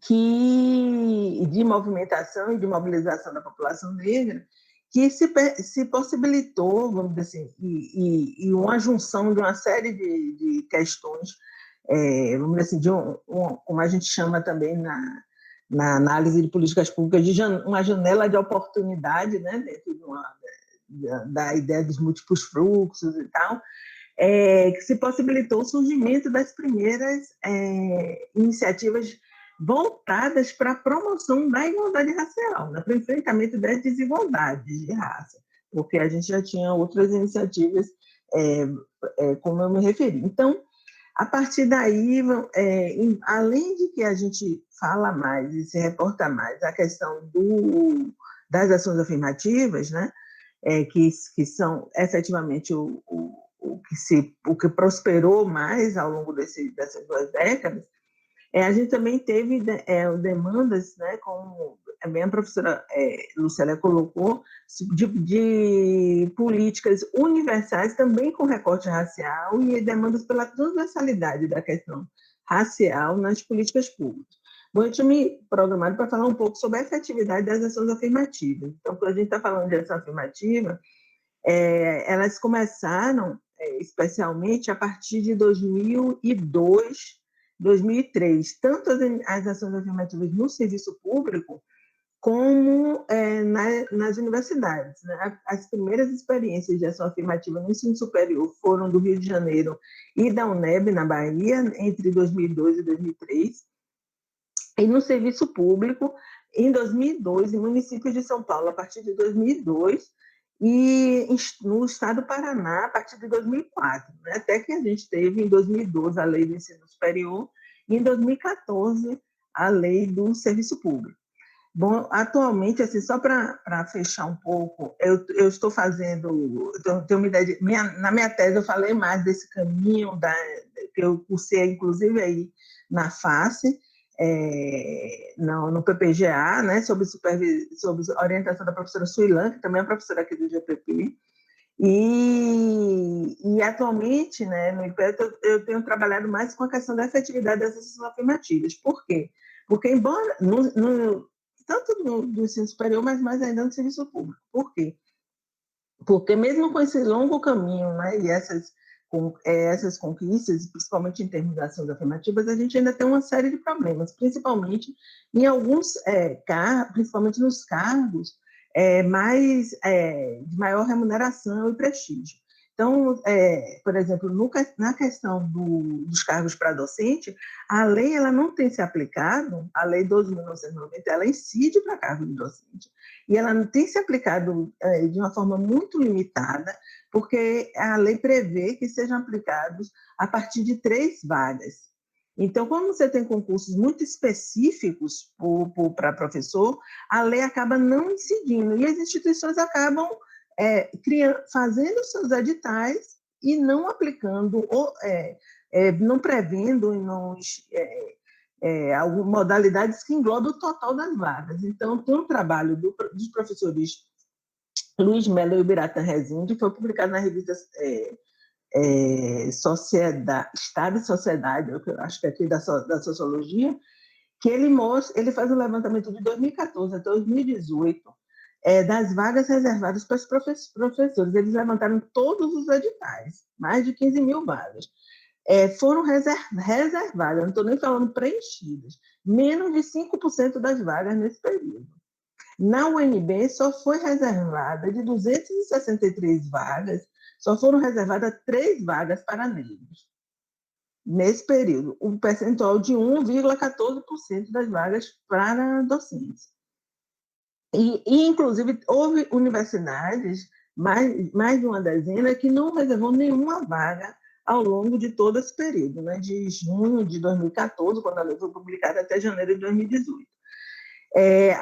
de movimentação e de mobilização da população negra, que se possibilitou, vamos dizer assim, e uma junção de uma série de questões, vamos dizer assim, como a gente chama também na análise de políticas públicas, uma janela de oportunidade, né, dentro da ideia dos múltiplos fluxos e tal, que se possibilitou o surgimento das primeiras iniciativas voltadas para a promoção da igualdade racial, né, para o enfrentamento das desigualdades de raça, porque a gente já tinha outras iniciativas, como eu me referi. Então, a partir daí, além de que a gente fala mais e se reporta mais a questão das ações afirmativas, né, que são efetivamente o que prosperou mais ao longo dessas 2 décadas, a gente também teve demandas, né, como bem a professora Lucélia colocou, de políticas universais também com recorte racial e demandas pela transversalidade da questão racial nas políticas públicas. Bom, eu tinha me programado para falar um pouco sobre a efetividade das ações afirmativas. Então, quando a gente está falando de ação afirmativa, elas começaram especialmente a partir de 2002, 2003, tanto as ações afirmativas no serviço público como nas universidades, né? As primeiras experiências de ação afirmativa no ensino superior foram do Rio de Janeiro e da UNEB, na Bahia, entre 2002 e 2003, e no serviço público, em 2002, em municípios de São Paulo, a partir de 2002, e no estado do Paraná, a partir de 2004, né? Até que a gente teve, em 2012, a Lei do Ensino Superior, e em 2014, a Lei do Serviço Público. Bom, atualmente, assim, só para fechar um pouco, eu estou fazendo, tenho uma ideia na minha tese eu falei mais desse caminho que eu cursei, inclusive, aí na FACE, no PPGA, né, sob orientação da professora Suilan, que também é professora aqui do GPP, e atualmente, né, no IPET, eu tenho trabalhado mais com a questão da efetividade das ações afirmativas. Por quê? Porque, embora, tanto do ensino superior, mas mais ainda no serviço público. Por quê? Porque mesmo com esse longo caminho, né, e essas conquistas, principalmente em termos de ações afirmativas, a gente ainda tem uma série de problemas, principalmente em alguns principalmente nos cargos de maior remuneração e prestígio. Então, por exemplo, na questão dos cargos para docente, a lei ela não tem se aplicado, a lei 12.990, ela incide para cargo de docente, e ela não tem se aplicado de uma forma muito limitada, porque a lei prevê que sejam aplicados a partir de 3 vagas. Então, como você tem concursos muito específicos para professor, a lei acaba não incidindo, e as instituições acabam fazendo seus editais e não aplicando, não prevendo modalidades que englobam o total das vagas. Então, tem um trabalho dos professores Luiz Melo e Ubiratã Rezende, que foi publicado na revista Estado e Sociedade, eu acho que é aqui da Sociologia, que ele faz um levantamento de 2014 até 2018 das vagas reservadas para os professores. Eles levantaram todos os editais, mais de 15 mil vagas. Foram reservadas, não estou nem falando preenchidas, menos de 5% das vagas nesse período. Na UNB, só foi reservada de 263 vagas, só foram reservadas 3 vagas para negros. Nesse período, um percentual de 1,14% das vagas para docentes. E, inclusive, houve universidades, mais de uma dezena, que não reservou nenhuma vaga ao longo de todo esse período, né? De junho de 2014, quando a lei foi publicada, até janeiro de 2018.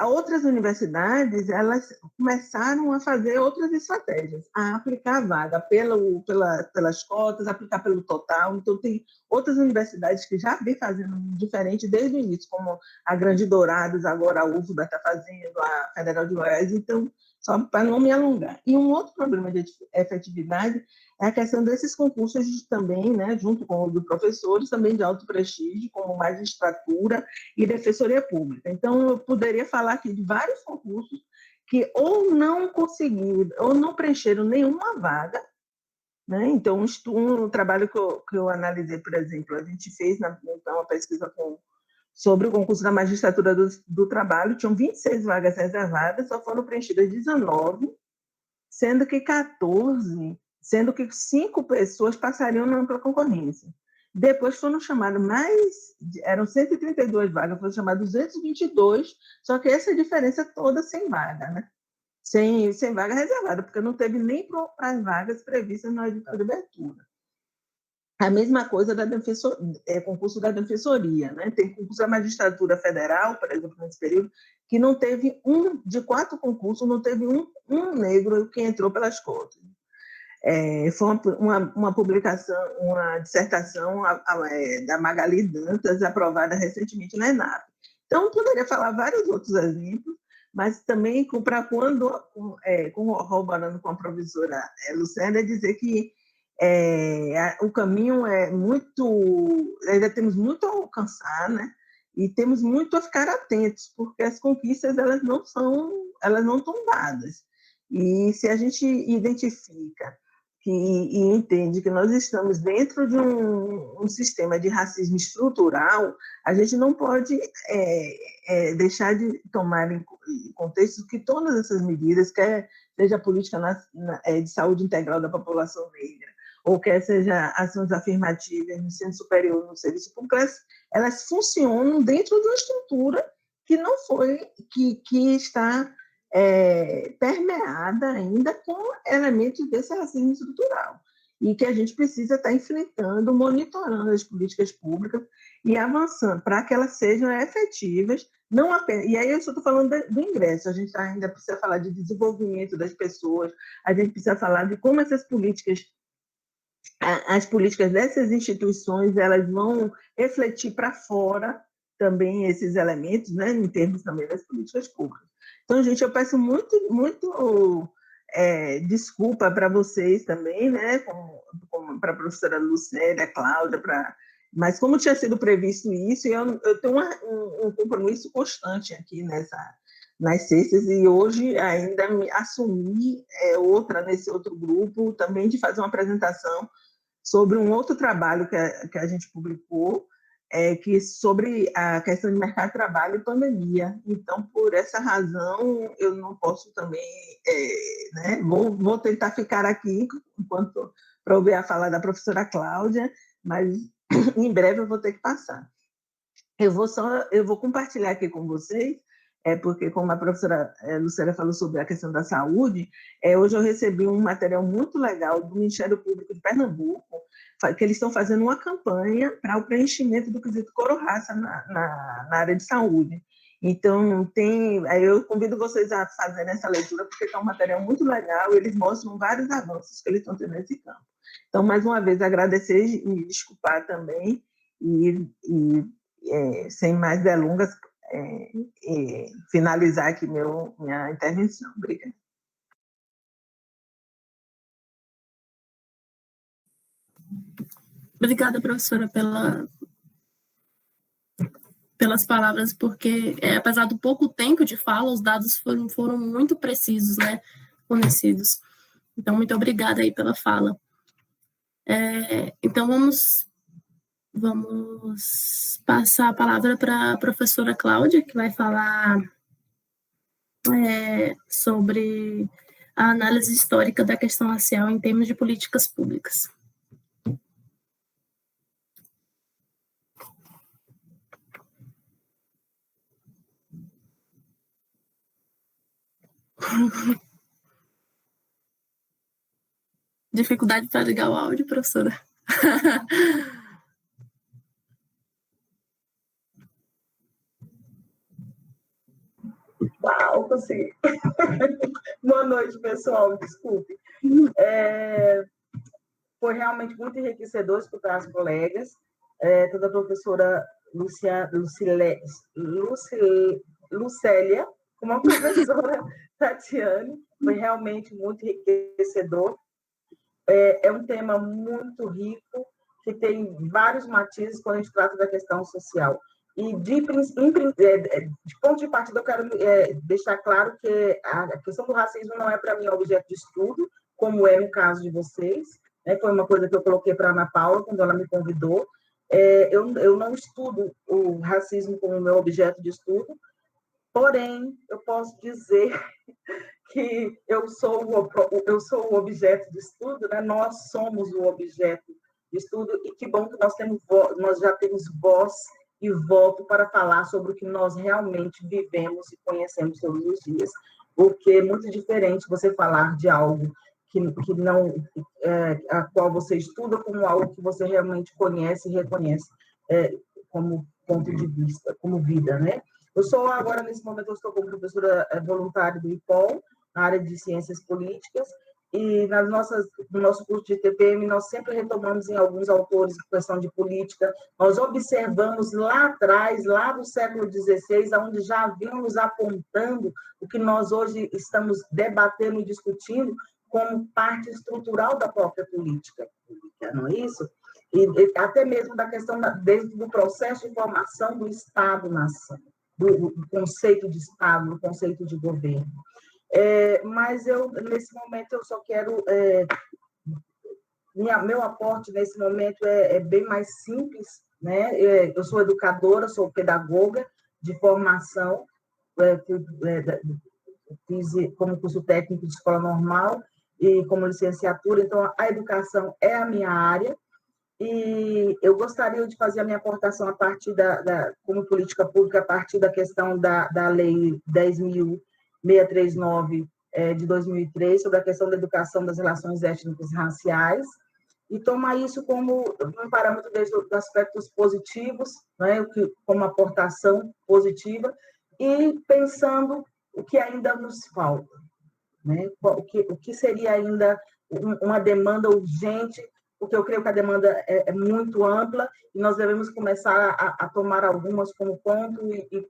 Outras universidades, elas começaram a fazer outras estratégias, a aplicar a vaga pelas cotas, aplicar pelo total. Então, tem outras universidades que já vem fazendo diferente desde o início, como a Grande Dourados, agora a UFBA está fazendo, a Federal de Goiás. Então, só para não me alongar. E um outro problema de efetividade é a questão desses concursos também, né, junto com o dos professores, também de alto prestígio, como magistratura e defensoria pública. Então, eu poderia falar aqui de vários concursos que ou não conseguiram, ou não preencheram nenhuma vaga, né? Então, um trabalho que eu analisei, por exemplo, a gente fez uma pesquisa sobre o concurso da magistratura do trabalho, tinham 26 vagas reservadas, só foram preenchidas 19, sendo que 5 pessoas passariam na ampla concorrência. Depois foram chamadas eram 132 vagas, foram chamadas 222, só que essa diferença toda sem vaga, né? Sem vaga reservada, porque não teve nem para as vagas previstas na edital de abertura. A mesma coisa concurso da defensoria, né? Tem concurso da magistratura federal, por exemplo, nesse período, que não teve de 4 concursos, não teve um negro que entrou pelas cotas. Foi uma publicação, uma dissertação da Magali Dantas, aprovada recentemente na ENAP. Então, poderia falar vários outros exemplos, mas também, corroborando com a professora Lucélia, dizer que o caminho ainda temos muito a alcançar, né? E temos muito a ficar atentos, porque as conquistas elas não estão dadas. E se a gente identifica e entende que nós estamos dentro de um sistema de racismo estrutural, a gente não pode deixar de tomar em contexto que todas essas medidas, quer seja a política de saúde integral da população negra, ou quer seja ações afirmativas no ensino superior, no serviço público, elas funcionam dentro de uma estrutura que não foi, que está permeada ainda com elementos desse racismo estrutural, e que a gente precisa estar enfrentando, monitorando as políticas públicas e avançando para que elas sejam efetivas, não apenas. E aí eu só estou falando do ingresso, a gente ainda precisa falar de desenvolvimento das pessoas, a gente precisa falar de como as políticas dessas instituições elas vão refletir para fora também esses elementos, né, em termos também das políticas públicas. Então, gente, eu peço muito desculpa para vocês também, né, para a professora Lucélia, Cláudia, mas como tinha sido previsto isso, eu tenho um compromisso constante aqui nas sextas, e hoje ainda me assumi outra nesse outro grupo, também de fazer uma apresentação sobre um outro trabalho que a gente publicou, que sobre a questão de mercado de trabalho e pandemia. Então, por essa razão, eu não posso também, né, vou tentar ficar aqui enquanto para ouvir a fala da professora Cláudia, mas em breve eu vou ter que passar. Eu vou compartilhar aqui com vocês, porque como a professora Lucélia falou sobre a questão da saúde, hoje eu recebi um material muito legal do Ministério Público de Pernambuco, que eles estão fazendo uma campanha para o preenchimento do quesito cor-raça na área de saúde. Então, eu convido vocês a fazerem essa leitura, porque é um material muito legal, e eles mostram vários avanços que eles estão tendo nesse campo. Então, mais uma vez, agradecer e me desculpar também, sem mais delongas, finalizar aqui minha intervenção. Obrigada. Obrigada, professora, pelas palavras, porque, apesar do pouco tempo de fala, os dados foram muito precisos, né, fornecidos. Então, muito obrigada aí pela fala. Então, vamos passar a palavra para a professora Cláudia, que vai falar sobre a análise histórica da questão racial em termos de políticas públicas. Dificuldade para ligar o áudio, professora? Uau, consegui. Boa noite, pessoal. Desculpe. Foi realmente muito enriquecedor escutar as colegas, toda a professora Lucélia, como a professora Tatiane, foi realmente muito enriquecedor. É um tema muito rico, que tem vários matizes quando a gente trata da questão social. E, de ponto de partida, eu quero deixar claro que a questão do racismo não é, para mim, objeto de estudo, como é no caso de vocês. Foi uma coisa que eu coloquei para a Ana Paula, quando ela me convidou. Eu não estudo o racismo como meu objeto de estudo, porém, eu posso dizer que eu sou o objeto de estudo, né? Nós somos o objeto de estudo, e que bom que nós já temos voz e voto para falar sobre o que nós realmente vivemos e conhecemos todos os dias, porque é muito diferente você falar de algo que não, a qual você estuda, como algo que você realmente conhece e reconhece como ponto de vista, como vida, né? Eu sou agora, nesse momento, eu estou como professora voluntária do IPOL, na área de ciências políticas, e no nosso curso de TPM, nós sempre retomamos em alguns autores a questão de política. Nós observamos lá atrás, lá do século XVI, onde já havíamos apontando o que nós hoje estamos debatendo e discutindo como parte estrutural da própria política, não é isso? E até mesmo da questão desde do processo de formação do Estado-nação, do conceito de Estado, do conceito de governo. Mas nesse momento, eu só quero... meu aporte, nesse momento, é bem mais simples, né? Eu sou educadora, sou pedagoga de formação, fiz como curso técnico de escola normal e como licenciatura, então a educação é a minha área, e eu gostaria de fazer a minha aportação a partir como política pública, a partir da questão da Lei 10.639 de 2003, sobre a questão da educação das relações étnicas e raciais, e tomar isso como um parâmetro desde os aspectos positivos, né, como aportação positiva, e pensando o que ainda nos falta, né? O que seria ainda uma demanda urgente, porque eu creio que a demanda é muito ampla, e nós devemos começar a tomar algumas como ponto e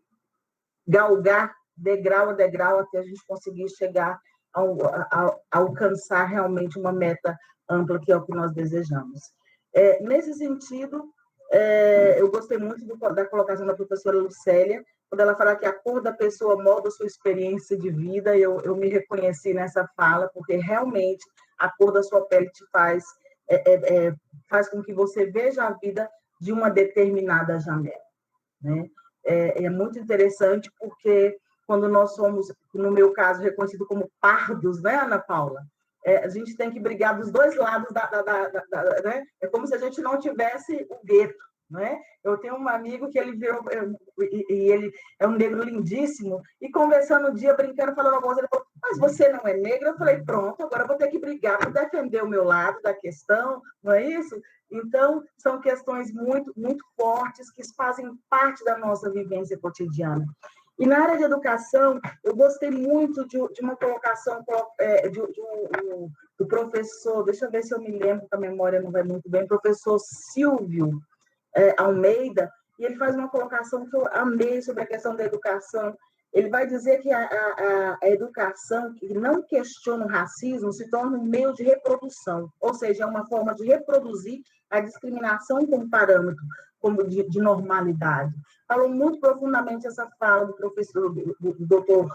galgar degrau a degrau até a gente conseguir chegar a alcançar realmente uma meta ampla, que é o que nós desejamos. Nesse sentido, eu gostei muito da colocação da professora Lucélia, quando ela fala que a cor da pessoa molda a sua experiência de vida, eu me reconheci nessa fala, porque realmente a cor da sua pele te faz com que você veja a vida de uma determinada janela, né? É muito interessante, porque quando nós somos, no meu caso, reconhecido como pardos, né, Ana Paula? A gente tem que brigar dos dois lados né? É como se a gente não tivesse o gueto, né? Eu tenho um amigo que ele virou, e ele é um negro lindíssimo, e conversando um dia, brincando, falando alguma coisa, ele falou, mas você não é negro? Eu falei, pronto, agora eu vou ter que brigar para defender o meu lado da questão, não é isso? Então, são questões muito, muito fortes que fazem parte da nossa vivência cotidiana. E na área de educação, eu gostei muito de uma colocação do professor, deixa eu ver se eu me lembro, que a memória não vai muito bem, professor Silvio Almeida, e ele faz uma colocação que eu amei sobre a questão da educação. Ele vai dizer que a educação que não questiona o racismo se torna um meio de reprodução, ou seja, é uma forma de reproduzir a discriminação como parâmetro, como de normalidade. Falou muito profundamente essa fala do professor, do doutor,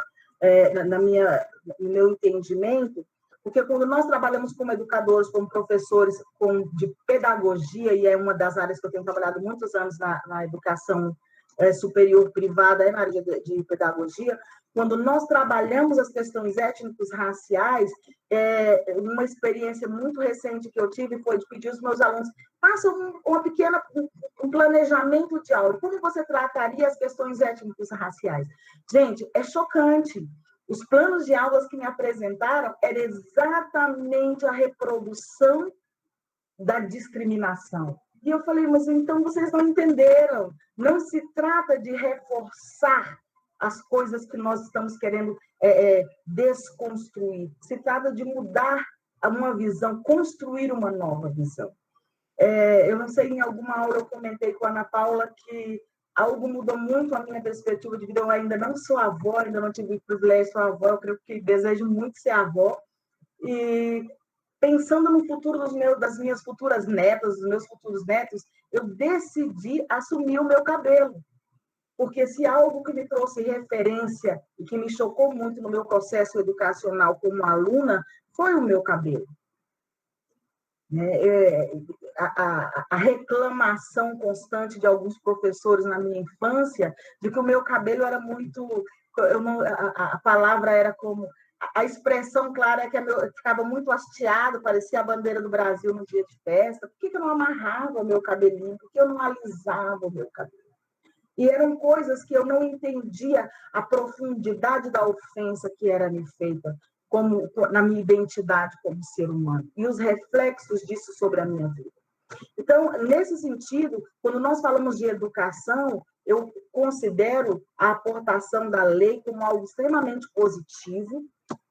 no meu entendimento, porque quando nós trabalhamos como educadores, como professores de pedagogia, e é uma das áreas que eu tenho trabalhado muitos anos na educação superior privada, na área de pedagogia, quando nós trabalhamos as questões étnicos raciais, uma experiência muito recente que eu tive foi de pedir aos meus alunos, façam um planejamento de aula. Como você trataria as questões étnicos raciais? Gente, é chocante. Os planos de aulas que me apresentaram era exatamente a reprodução da discriminação. E eu falei, mas então vocês não entenderam. Não se trata de reforçar as coisas que nós estamos querendo desconstruir. Se trata de mudar uma visão, construir uma nova visão. Eu não sei, em alguma aula eu comentei com a Ana Paula que algo mudou muito a minha perspectiva de vida. Eu ainda não sou avó, ainda não tive o privilégio de ser avó, eu creio que desejo muito ser avó. E pensando no futuro das minhas futuras netas, dos meus futuros netos, eu decidi assumir o meu cabelo. Porque se algo que me trouxe referência e que me chocou muito no meu processo educacional como aluna, foi o meu cabelo. A reclamação constante de alguns professores na minha infância de que o meu cabelo era muito... a palavra era como... A expressão clara é que eu ficava muito hasteado, parecia a bandeira do Brasil no dia de festa. Por que eu não amarrava o meu cabelinho? Por que eu não alisava o meu cabelo? E eram coisas que eu não entendia a profundidade da ofensa que era me feita na minha identidade como ser humano e os reflexos disso sobre a minha vida. Então, nesse sentido, quando nós falamos de educação, eu considero a aportação da lei como algo extremamente positivo.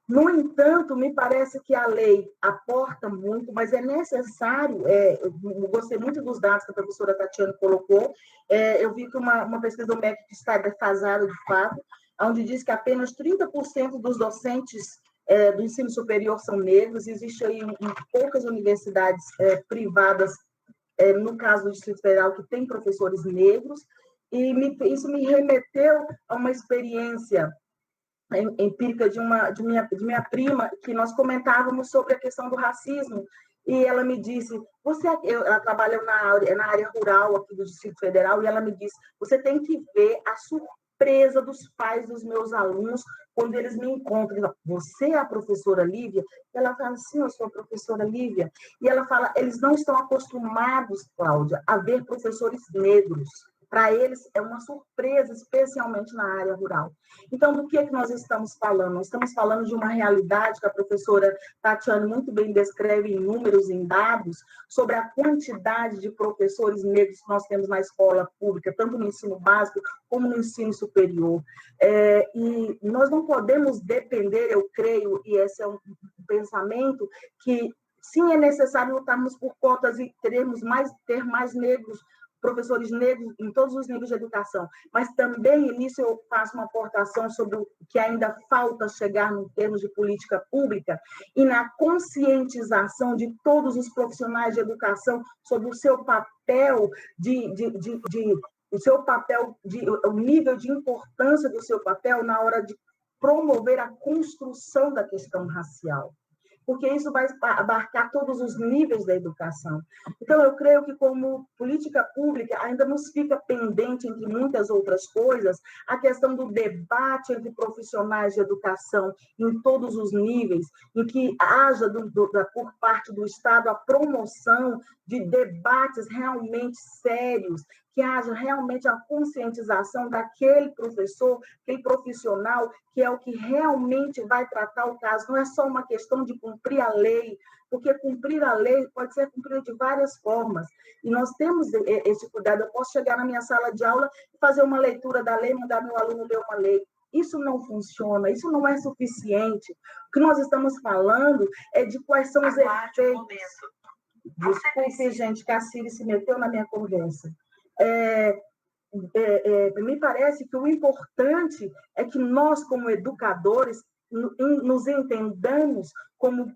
No entanto, me parece que a lei aporta muito, mas é necessário, eu gostei muito dos dados que a professora Tatiana colocou, eu vi que uma pesquisa do MEC que está defasada de fato, onde diz que apenas 30% dos docentes do ensino superior são negros, existe aí poucas universidades privadas, no caso do Distrito Federal, que tem professores negros, e isso me remeteu a uma experiência empírica de minha prima, que nós comentávamos sobre a questão do racismo, e ela me disse, ela trabalha na área rural aqui do Distrito Federal, e ela me disse, você tem que ver a surpresa dos pais dos meus alunos quando eles me encontram. Você é a professora Lívia? Ela fala, sim, eu sou a professora Lívia. E ela fala, eles não estão acostumados, Cláudia, a ver professores negros. Para eles é uma surpresa, especialmente na área rural. Então, do que nós estamos falando? Nós estamos falando de uma realidade que a professora Tatiana muito bem descreve em números, em dados, sobre a quantidade de professores negros que nós temos na escola pública, tanto no ensino básico como no ensino superior. E nós não podemos depender, eu creio, e esse é um pensamento, que sim, é necessário lutarmos por cotas e ter mais negros, professores negros em todos os níveis de educação, mas também nisso eu faço uma aportação sobre o que ainda falta chegar em termos de política pública e na conscientização de todos os profissionais de educação sobre o seu papel de o seu papel, o nível de importância do seu papel na hora de promover a construção da questão racial, porque isso vai abarcar todos os níveis da educação. Então, eu creio que, como política pública, ainda nos fica pendente, entre muitas outras coisas, a questão do debate entre profissionais de educação em todos os níveis, em que haja, por parte do Estado, a promoção de debates realmente sérios, que haja realmente a conscientização daquele professor, aquele profissional, que é o que realmente vai tratar o caso. Não é só uma questão de cumprir a lei, porque cumprir a lei pode ser cumprida de várias formas. E nós temos esse cuidado. Eu posso chegar na minha sala de aula e fazer uma leitura da lei, mandar meu aluno ler uma lei. Isso não funciona, isso não é suficiente. O que nós estamos falando é de quais são os efeitos. Desculpe, gente, que a Ciri se meteu na minha conversa. Me parece que o importante é que nós, como educadores, nos entendamos como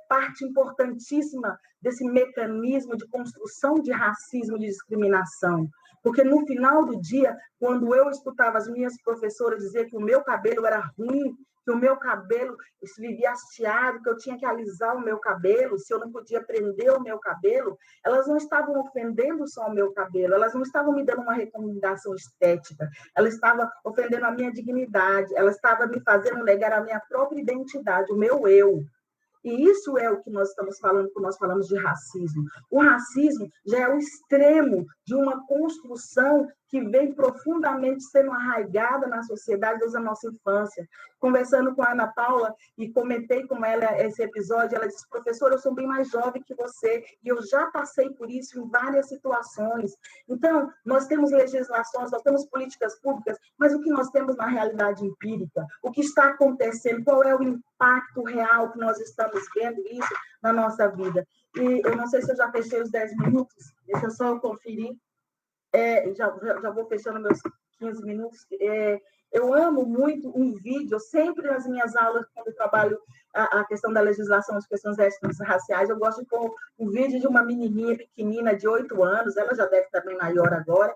parte importantíssima desse mecanismo de construção de racismo e de discriminação. Porque, no final do dia, quando eu escutava as minhas professoras dizer que o meu cabelo era ruim, que o meu cabelo vivia hasteado, que eu tinha que alisar o meu cabelo, se eu não podia prender o meu cabelo, elas não estavam ofendendo só o meu cabelo, elas não estavam me dando uma recomendação estética, ela estava ofendendo a minha dignidade, ela estava me fazendo negar a minha própria identidade, o meu eu. E isso é o que nós estamos falando quando nós falamos de racismo. O racismo já é o extremo de uma construção que vem profundamente sendo arraigada na sociedade desde a nossa infância. Conversando com a Ana Paula, e comentei com ela esse episódio, ela disse: professora, eu sou bem mais jovem que você, e eu já passei por isso em várias situações. Então, nós temos legislações, nós temos políticas públicas, mas o que nós temos na realidade empírica? O que está acontecendo? Qual é o impacto real que nós estamos vendo isso na nossa vida? E eu não sei se eu já fechei os 10 minutos, deixa eu só conferir. Já vou fechando meus 15 minutos. Eu amo muito um vídeo, sempre nas minhas aulas, quando eu trabalho a questão da legislação, as questões étnicas e raciais, eu gosto de pôr um vídeo de uma menininha pequenina de 8 anos, ela já deve estar bem maior agora,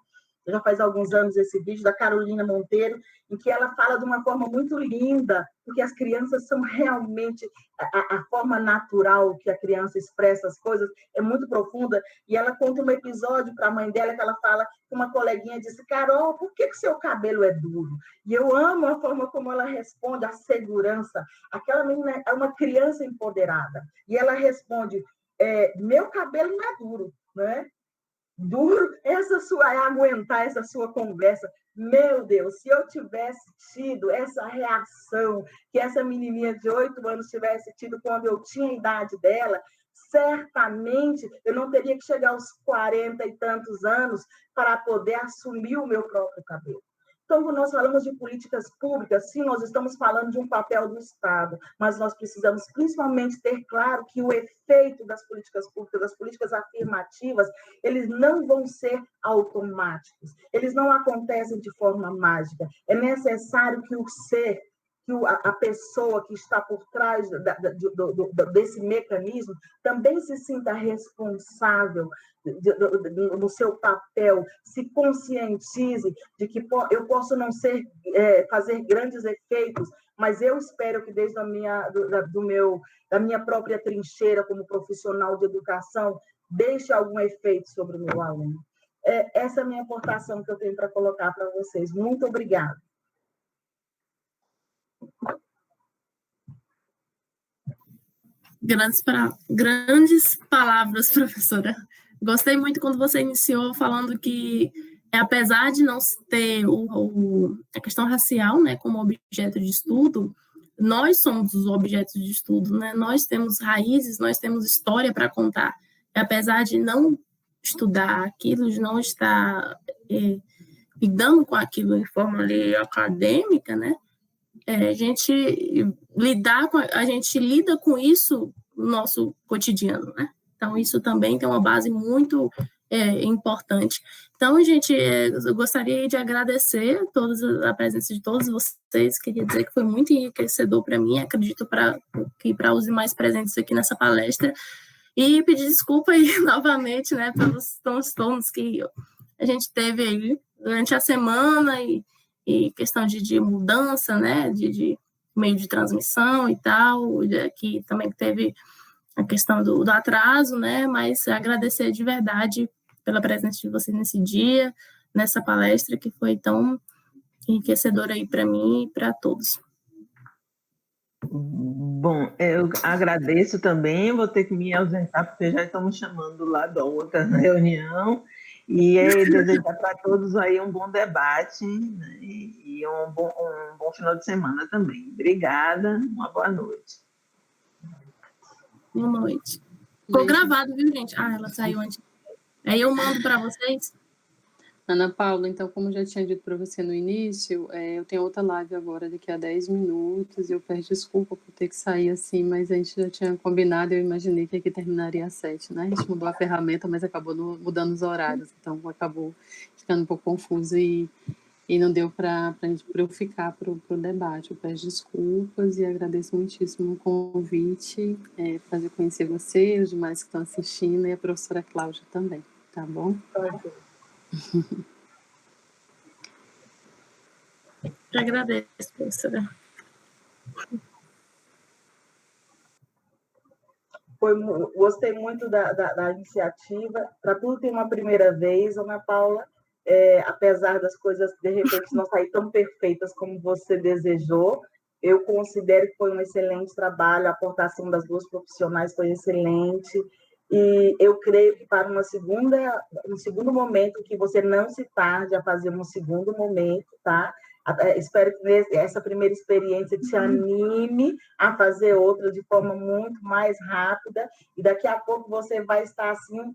já faz alguns anos esse vídeo, da Carolina Monteiro, em que ela fala de uma forma muito linda, porque as crianças são realmente, a forma natural que a criança expressa as coisas é muito profunda, e ela conta um episódio para a mãe dela, que ela fala que uma coleguinha disse: Carol, por que seu cabelo é duro? E eu amo a forma como ela responde, a segurança. Aquela menina é uma criança empoderada, e ela responde: meu cabelo não é duro, né? Duro aguentar essa sua conversa. Meu Deus, se eu tivesse tido essa reação que essa menininha de 8 anos tivesse tido quando eu tinha a idade dela, certamente eu não teria que chegar aos 40 e tantos anos para poder assumir o meu próprio cabelo. Então, quando nós falamos de políticas públicas, sim, nós estamos falando de um papel do Estado, mas nós precisamos principalmente ter claro que o efeito das políticas públicas, das políticas afirmativas, eles não vão ser automáticos, eles não acontecem de forma mágica. É necessário que o ser, que a pessoa que está por trás desse mecanismo também se sinta responsável no seu papel, se conscientize de que eu posso não fazer grandes efeitos, mas eu espero que desde da minha própria trincheira como profissional de educação deixe algum efeito sobre o meu aluno. Essa é a minha aportação que eu tenho para colocar para vocês. Muito obrigada. Grandes palavras, professora. Gostei muito quando você iniciou falando que, apesar de não ter a questão racial, né, como objeto de estudo, nós somos os objetos de estudo, né? Nós temos raízes, nós temos história para contar. E, apesar de não estudar aquilo, de não estar lidando com aquilo de forma ali acadêmica, né? A gente lida com isso no nosso cotidiano, né? Então, isso também tem uma base muito importante. Então, gente, eu gostaria de agradecer a presença de todos vocês, queria dizer que foi muito enriquecedor para mim, acredito que para os demais presentes aqui nessa palestra, e pedir desculpa aí novamente, né, pelos transtornos que a gente teve aí durante a semana e questão de mudança, né, de meio de transmissão e tal, aqui também teve a questão do atraso, né, mas agradecer de verdade pela presença de vocês nesse dia, nessa palestra que foi tão enriquecedora aí para mim e para todos. Bom, eu agradeço também, vou ter que me ausentar, porque já estão me chamando lá da outra reunião, e desejar para todos aí um bom debate, né, e um bom final de semana também. Obrigada, uma boa noite. Boa noite. Ficou gravado, viu, gente? Ah, ela saiu antes. Aí eu mando para vocês. Ana Paula, então, como já tinha dito para você no início, eu tenho outra live agora daqui a 10 minutos, eu peço desculpa por ter que sair assim, mas a gente já tinha combinado, eu imaginei que aqui terminaria às 7, né? A gente mudou a ferramenta, mas acabou mudando os horários, então acabou ficando um pouco confuso e não deu para eu ficar para o debate. Eu peço desculpas e agradeço muitíssimo o convite, prazer conhecer você, os demais que estão assistindo e a professora Cláudia também, tá bom? Eu agradeço, professora. Gostei muito da iniciativa. Para tudo tem uma primeira vez, Ana Paula, apesar das coisas, de repente, não sair tão perfeitas como você desejou, eu considero que foi um excelente trabalho, a aportação das duas profissionais foi excelente, e eu creio que para um segundo momento, que você não se tarde a fazer um segundo momento, tá? Espero que essa primeira experiência te anime a fazer outra de forma muito mais rápida, e daqui a pouco você vai estar assim,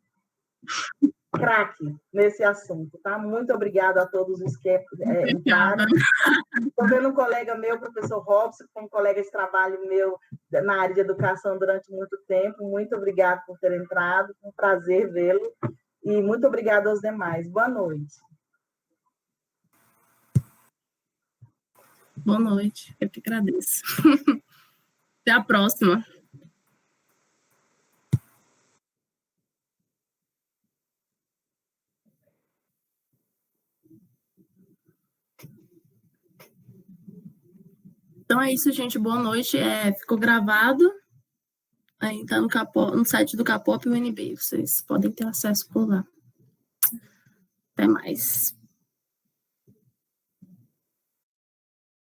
craque nesse assunto, tá? Muito obrigada a todos os que entraram. Estou vendo um colega meu, professor Robson, que foi um colega de trabalho meu na área de educação durante muito tempo. Muito obrigada por ter entrado, foi um prazer vê-lo, e muito obrigada aos demais. Boa noite. Boa noite, eu que agradeço. Até a próxima. Então é isso, gente. Boa noite. Ficou gravado. Aí tá no site do Capop e UNB. Vocês podem ter acesso por lá. Até mais.